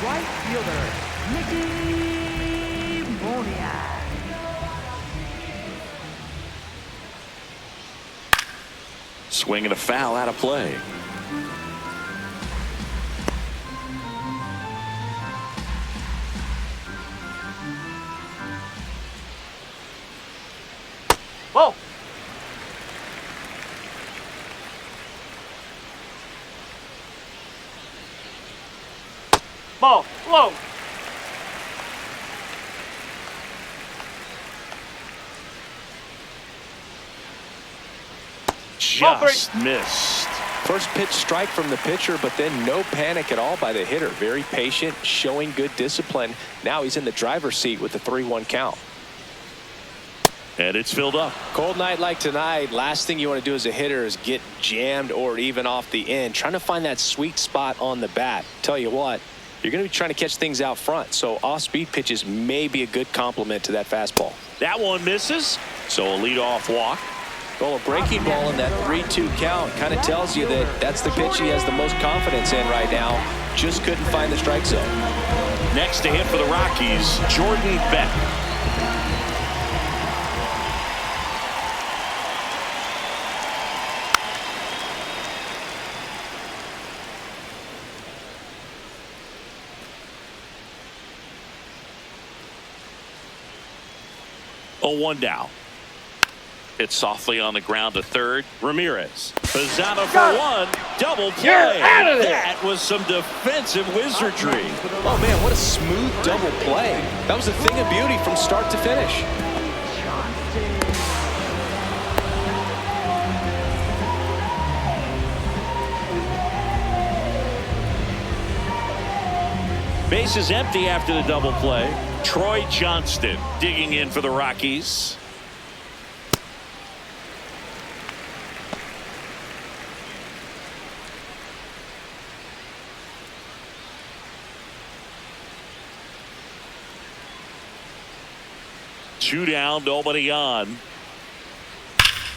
Speaker 4: Right fielder, Mickey Moniak.
Speaker 1: Swing and a foul out of play.
Speaker 5: Ball. Ball. Low.
Speaker 1: Just missed.
Speaker 2: First pitch strike from the pitcher, but then no panic at all by the hitter. Very patient, showing good discipline. Now he's in the driver's seat with the 3-1 count.
Speaker 1: And it's filled up.
Speaker 2: Cold night like tonight, last thing you want to do as a hitter is get jammed or even off the end. Trying to find that sweet spot on the bat. Tell you what, you're going to be trying to catch things out front, so off-speed pitches may be a good complement to that fastball.
Speaker 1: That one misses, so a leadoff walk.
Speaker 2: Well, a breaking ball in that 3-2 count kind of tells you that that's the pitch he has the most confidence in right now. Just couldn't find the strike zone.
Speaker 1: Next to hit for the Rockies, Jordan Beck. Oh, 1 down. It's softly on the ground to third. Ramirez. Pizzano for 1. Double play.
Speaker 5: You're out of there.
Speaker 1: That was some defensive wizardry.
Speaker 2: Oh, man, what a smooth double play. That was a thing of beauty from start to finish.
Speaker 1: Base is empty after the double play. Troy Johnston digging in for the Rockies. Two down, nobody on.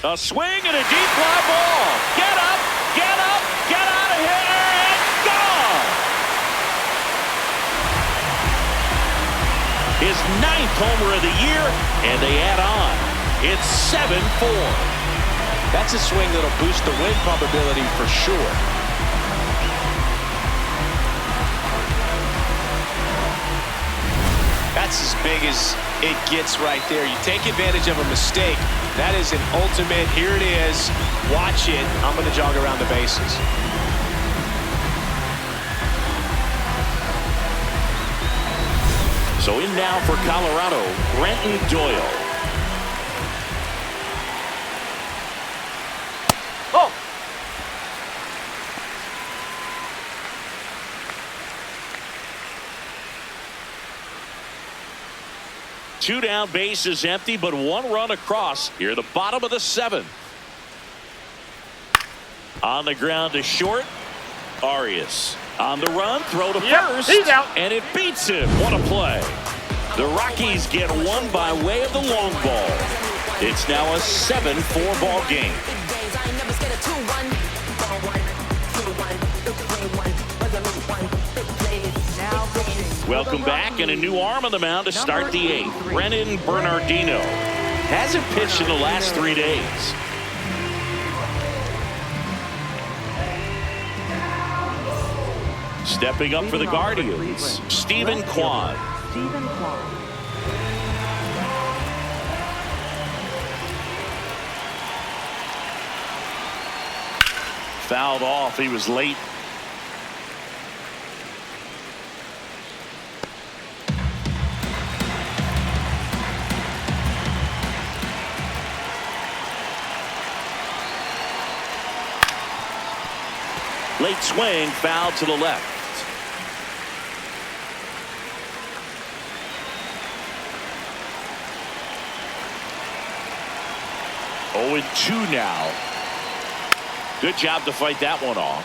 Speaker 1: A swing and a deep fly ball. Get up, get up, get out of here, and gone. His 9th homer of the year, and they add on. It's 7-4.
Speaker 2: That's a swing that'll boost the win probability for sure. That's as big as it gets right there. You take advantage of a mistake. That is an ultimate, here it is, watch it, I'm going to jog around the bases.
Speaker 1: So in now for Colorado, Brenton Doyle.
Speaker 5: Ball.
Speaker 1: Two down, base is empty, but 1 run across. Here the bottom of the 7th. On the ground to short. Arias on the run, throw to first.
Speaker 5: He's out.
Speaker 1: And it beats him. What a play. The Rockies get 1 by way of the long ball. It's now a 7-4 ball game. Welcome back, and a new arm on the mound to start the 8th. Brennan Bernardino hasn't pitched in the last 3 days. Stepping up for the Guardians, Stephen Kwan. Fouled off. He was late. Late swing, foul to the left. Oh, and 2 now. Good job to fight that one off.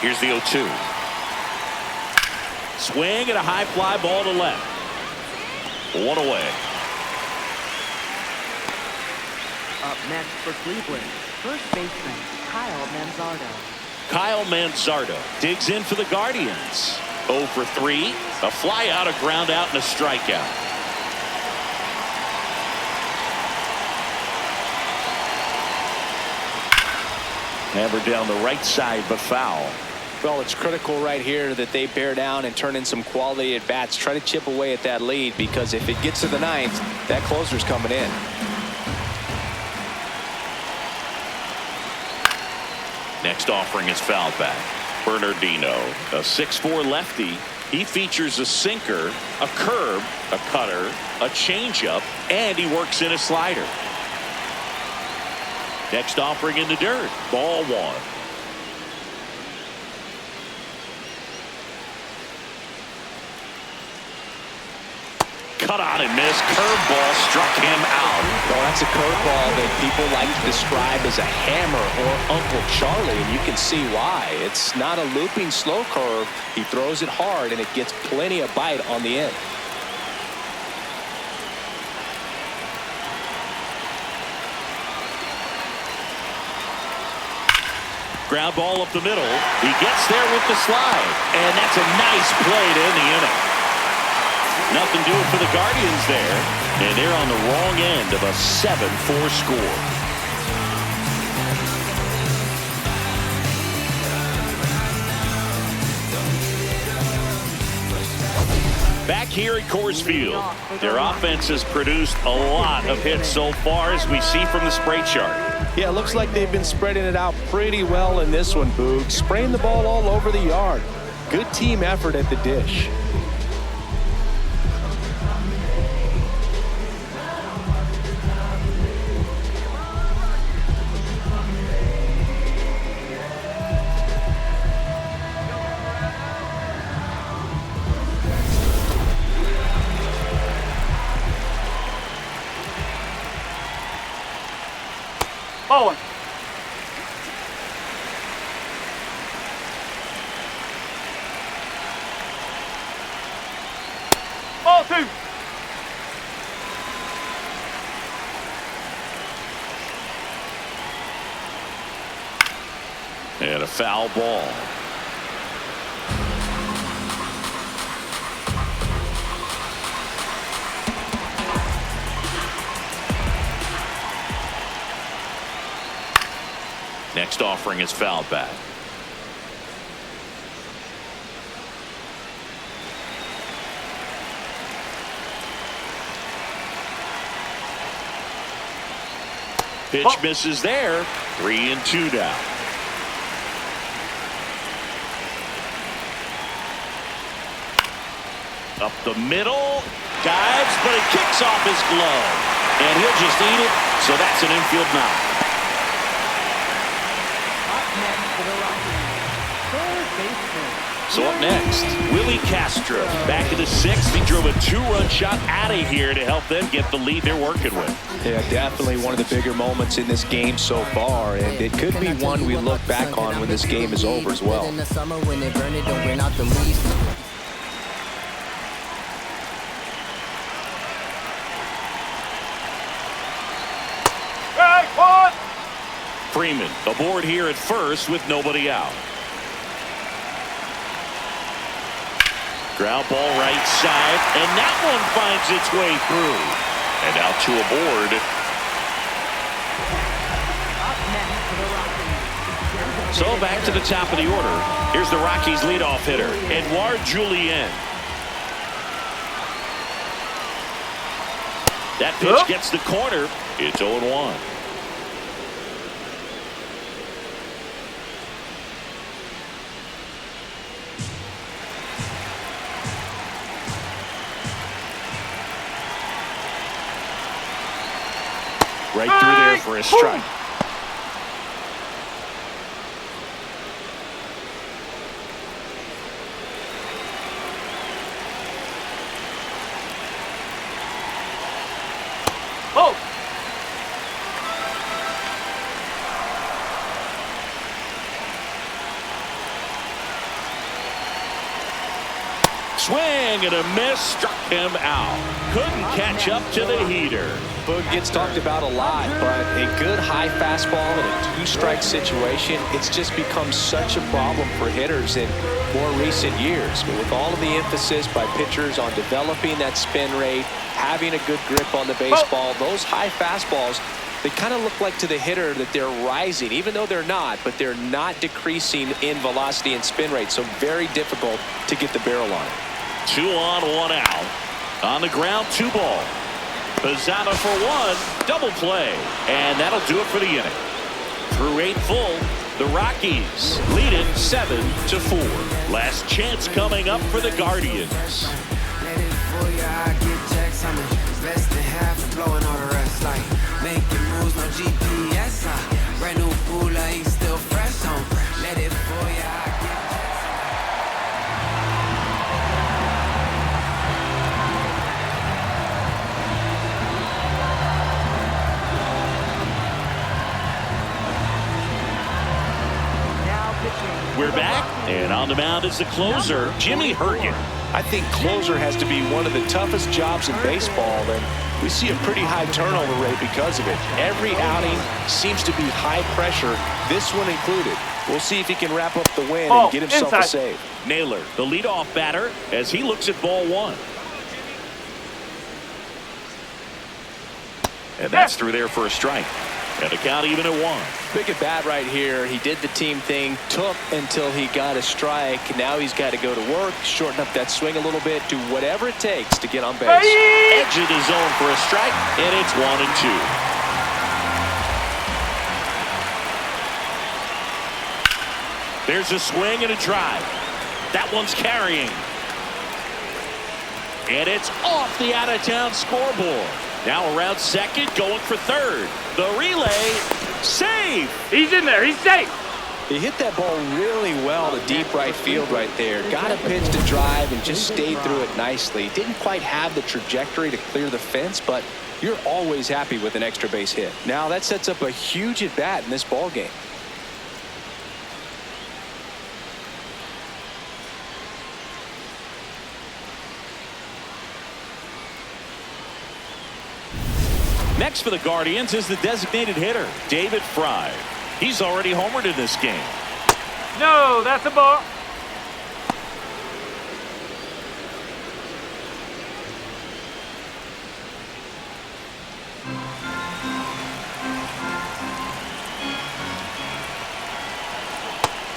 Speaker 1: Here's the 0-2. Swing and a high fly ball to left. 1 away.
Speaker 4: Up next for Cleveland, first baseman Kyle Manzardo.
Speaker 1: Kyle Manzardo digs in for the Guardians. 0 for 3. A fly out, a ground out, and a strikeout. Hammered down the right side, but foul.
Speaker 2: Well, it's critical right here that they bear down and turn in some quality at bats. Try to chip away at that lead, because if it gets to the 9th, that closer's coming in.
Speaker 1: Next offering is fouled back. Bernardino, a 6'4" lefty. He features a sinker, a curve, a cutter, a changeup, and he works in a slider. Next offering in the dirt. Ball 1. Cut on and missed. Curveball struck him out.
Speaker 2: Well, that's a curveball that people like to describe as a hammer or Uncle Charlie, and you can see why. It's not a looping slow curve. He throws it hard, and it gets plenty of bite on the end.
Speaker 1: Ground ball up the middle. He gets there with the slide, and that's a nice play to end the inning. Nothing doing for the Guardians there, and they're on the wrong end of a 7-4 score. Back here at Coors Field, their offense has produced a lot of hits so far, as we see from the spray chart.
Speaker 2: Yeah, it looks like they've been spreading it out pretty well in this one, Boog. Spraying the ball all over the yard. Good team effort at the dish.
Speaker 5: Bowling. Ball 2.
Speaker 1: And a foul ball. Next offering is fouled back. Pitch misses there. 3-2 now. Up the middle. Dives, but it kicks off his glove. And he'll just eat it. So that's an infield knock.
Speaker 4: For the Rockies, third baseman.
Speaker 1: So up next, Willie Castro back in the 6th. He drove a 2-run shot out of here to help them get the lead they're working with.
Speaker 2: Yeah, definitely one of the bigger moments in this game so far, and it could be one we look back on when this game is over as well.
Speaker 1: Freeman aboard here at first with nobody out. Ground ball right side, and that one finds its way through.
Speaker 6: And out to aboard.
Speaker 1: So back to the top of the order. Here's the Rockies leadoff hitter, Edouard Julien. That pitch gets the corner. It's 0-1. Right through there for a strike.
Speaker 5: Oh!
Speaker 1: Swing and a miss, struck him out. Couldn't catch up to the heater.
Speaker 2: Boog gets talked about a lot, but a good high fastball in a 2-strike situation, it's just become such a problem for hitters in more recent years. But with all of the emphasis by pitchers on developing that spin rate, having a good grip on the baseball, those high fastballs, they kind of look like to the hitter that they're rising, even though they're not, but they're not decreasing in velocity and spin rate, so very difficult to get the barrel on it.
Speaker 1: 2 on, 1 out. On the ground, 2 ball. Pizzana for 1, double play, and that'll do it for the inning. Through 8 full, the Rockies lead it 7-4. Last chance coming up for the Guardians. We're back, and on the mound is the closer, Jimmy Hergen.
Speaker 2: I think closer has to be one of the toughest jobs in baseball, and we see a pretty high turnover rate because of it. Every outing seems to be high pressure, this one included. We'll see if he can wrap up the win and get himself a save.
Speaker 1: Naylor, the leadoff batter, as he looks at ball 1. And that's through there for a strike. And the count even at 1.
Speaker 2: Big at bat right here. He did the team thing, took until he got a strike. Now he's got to go to work, shorten up that swing a little bit, do whatever it takes to get on base.
Speaker 1: Edge of the zone for a strike, and it's 1-2. There's a swing and a drive. That one's carrying. And it's off the out-of-town scoreboard. Now around second, going for third. The relay, save.
Speaker 5: He's in there. He's safe.
Speaker 2: He hit that ball really well to deep right field right there. Got a pitch to drive and just stayed through it nicely. Didn't quite have the trajectory to clear the fence, but you're always happy with an extra base hit. Now that sets up a huge at bat in this ball game.
Speaker 1: Next for the Guardians is the designated hitter, David Fry. He's already homered in this game.
Speaker 5: No, that's a ball.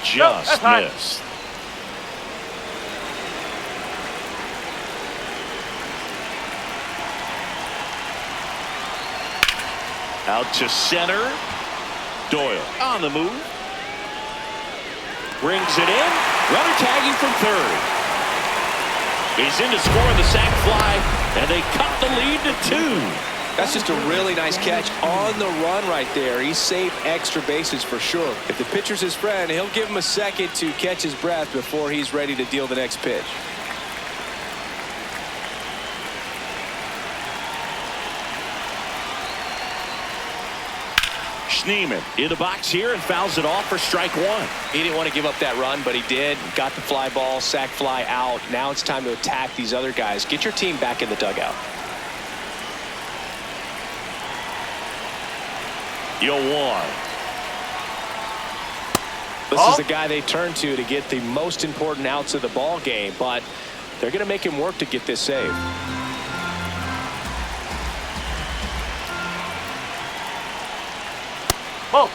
Speaker 1: Just missed. Out to center. Doyle on the move. Brings it in. Runner tagging from third. He's in to score the sac fly, and they cut the lead to 2.
Speaker 2: That's just a really nice catch on the run right there. He saved extra bases for sure. If the pitcher's his friend, he'll give him a second to catch his breath before he's ready to deal the next pitch.
Speaker 1: Schneeman in the box here and fouls it off for strike one.
Speaker 2: He didn't want to give up that run, but he did. Got the fly ball, sac fly out. Now it's time to attack these other guys. Get your team back in the dugout.
Speaker 1: 0-1.
Speaker 2: This is the guy they turn to get the most important outs of the ball game, but they're going to make him work to get this save.
Speaker 5: Oh.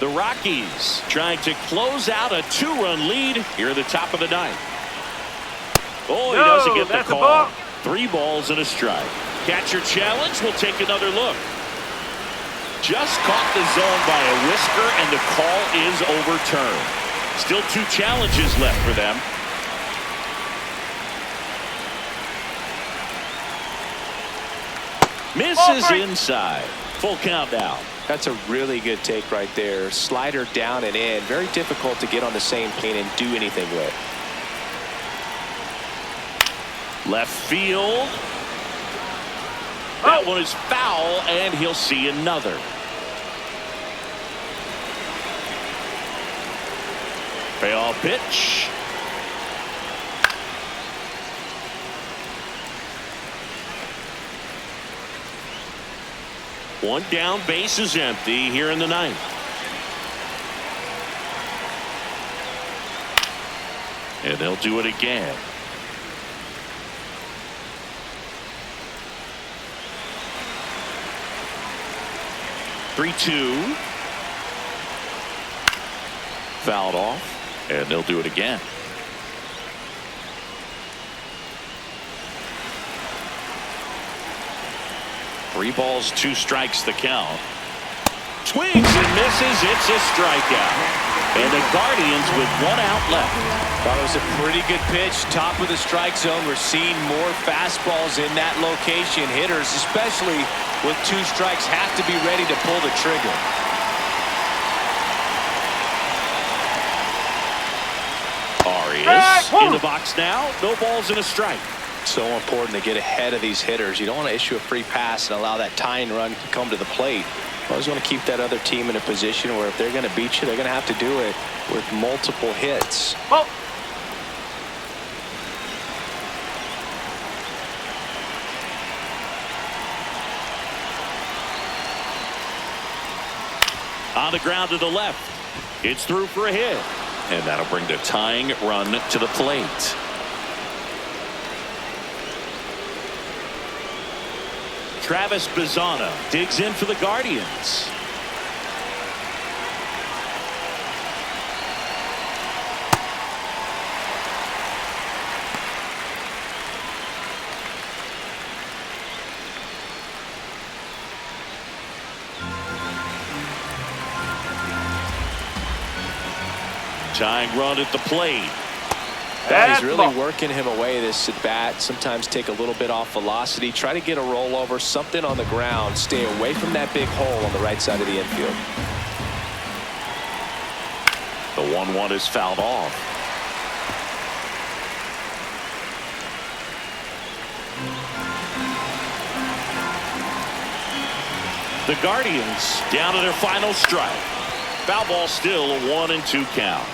Speaker 1: The Rockies trying to close out a 2-run lead here at the top of the ninth. Oh, he doesn't get the call. 3 balls and a strike. Catcher challenge. Will take another look. Just caught the zone by a whisker, and the call is overturned. Still 2 challenges left for them. Misses inside. Full count now.
Speaker 2: That's a really good take right there. Slider down and in. Very difficult to get on the same plane and do anything with.
Speaker 1: Left field. That one is foul, and he'll see another. Payoff pitch. One down, base is empty here in the ninth. And they'll do it again. (3-2). Fouled off, and they'll do it again. Three balls, 2 strikes the count. Swings and misses. It's a strikeout. And the Guardians with 1 out left.
Speaker 2: That was a pretty good pitch. Top of the strike zone. We're seeing more fastballs in that location. Hitters, especially with 2 strikes, have to be ready to pull the trigger.
Speaker 1: Arias in the box now. No balls and a strike.
Speaker 2: So important to get ahead of these hitters. You don't want to issue a free pass and allow that tying run to come to the plate. You always want to keep that other team in a position where if they're going to beat you, they're going to have to do it with multiple hits.
Speaker 5: Oh.
Speaker 1: On the ground to the left. It's through for a hit. And that'll bring the tying run to the plate. Travis Bazzana digs in for the Guardians. Tying run at the plate.
Speaker 2: He's really working him away this at bat. Sometimes take a little bit off velocity. Try to get a rollover, something on the ground. Stay away from that big hole on the right side of the infield.
Speaker 1: The 1-1 is fouled off. The Guardians down to their final strike. Foul ball still a 1-2 count.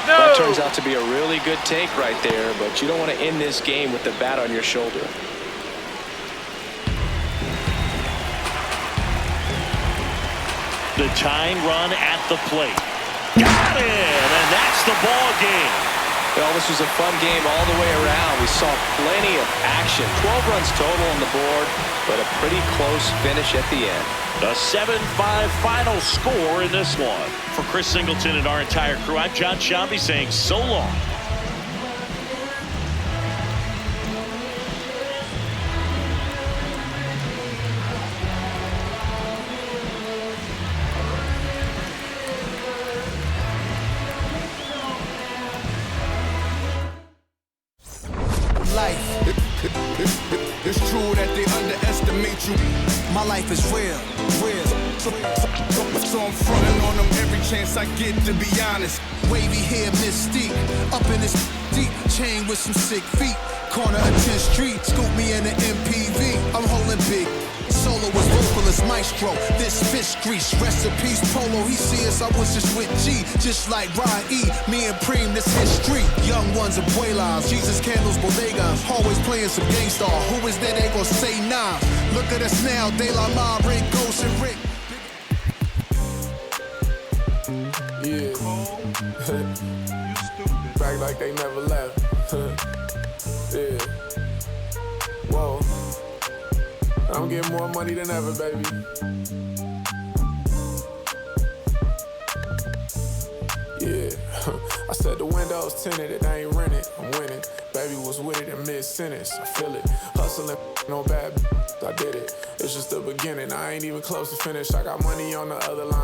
Speaker 2: That turns out to be a really good take right there, but you don't want to end this game with the bat on your shoulder.
Speaker 1: The tying run at the plate. Got it! And that's the ball game.
Speaker 2: Well, this was a fun game all the way around. We saw plenty of action. 12 runs total on the board, but a pretty close finish at the end.
Speaker 1: The 7-5 final score in this one. For Chris Singleton and our entire crew, I'm John Shambi saying so long.
Speaker 9: It's true that they underestimate you. My life is real, real. So I'm frontin' on them every chance I get, to be honest. Wavy hair, mystique, up in this deep chain with some sick feet. Corner of 10th Street, scoop me in the MPV. I'm holding big. Solo was vocalist maestro. This fish grease, recipes polo. He see us, I was just with G, just like Ryan E. Me and Preem, this history. Young ones, abuelas, Jesus candles, bodegas. Always playing some gangstar. Who is there? They gon' say nah. Look at us now, De La Ma, Ray Ghost and Rick.
Speaker 8: Yeah. Back like they never left. Yeah. Whoa. I'm getting more money than ever, baby. Yeah. I said the windows tinted, it ain't rented. I'm winning. Baby was with it in mid-sentence. I feel it. Hustling, no bad. I did it. It's just the beginning. I ain't even close to finish. I got money on the other line.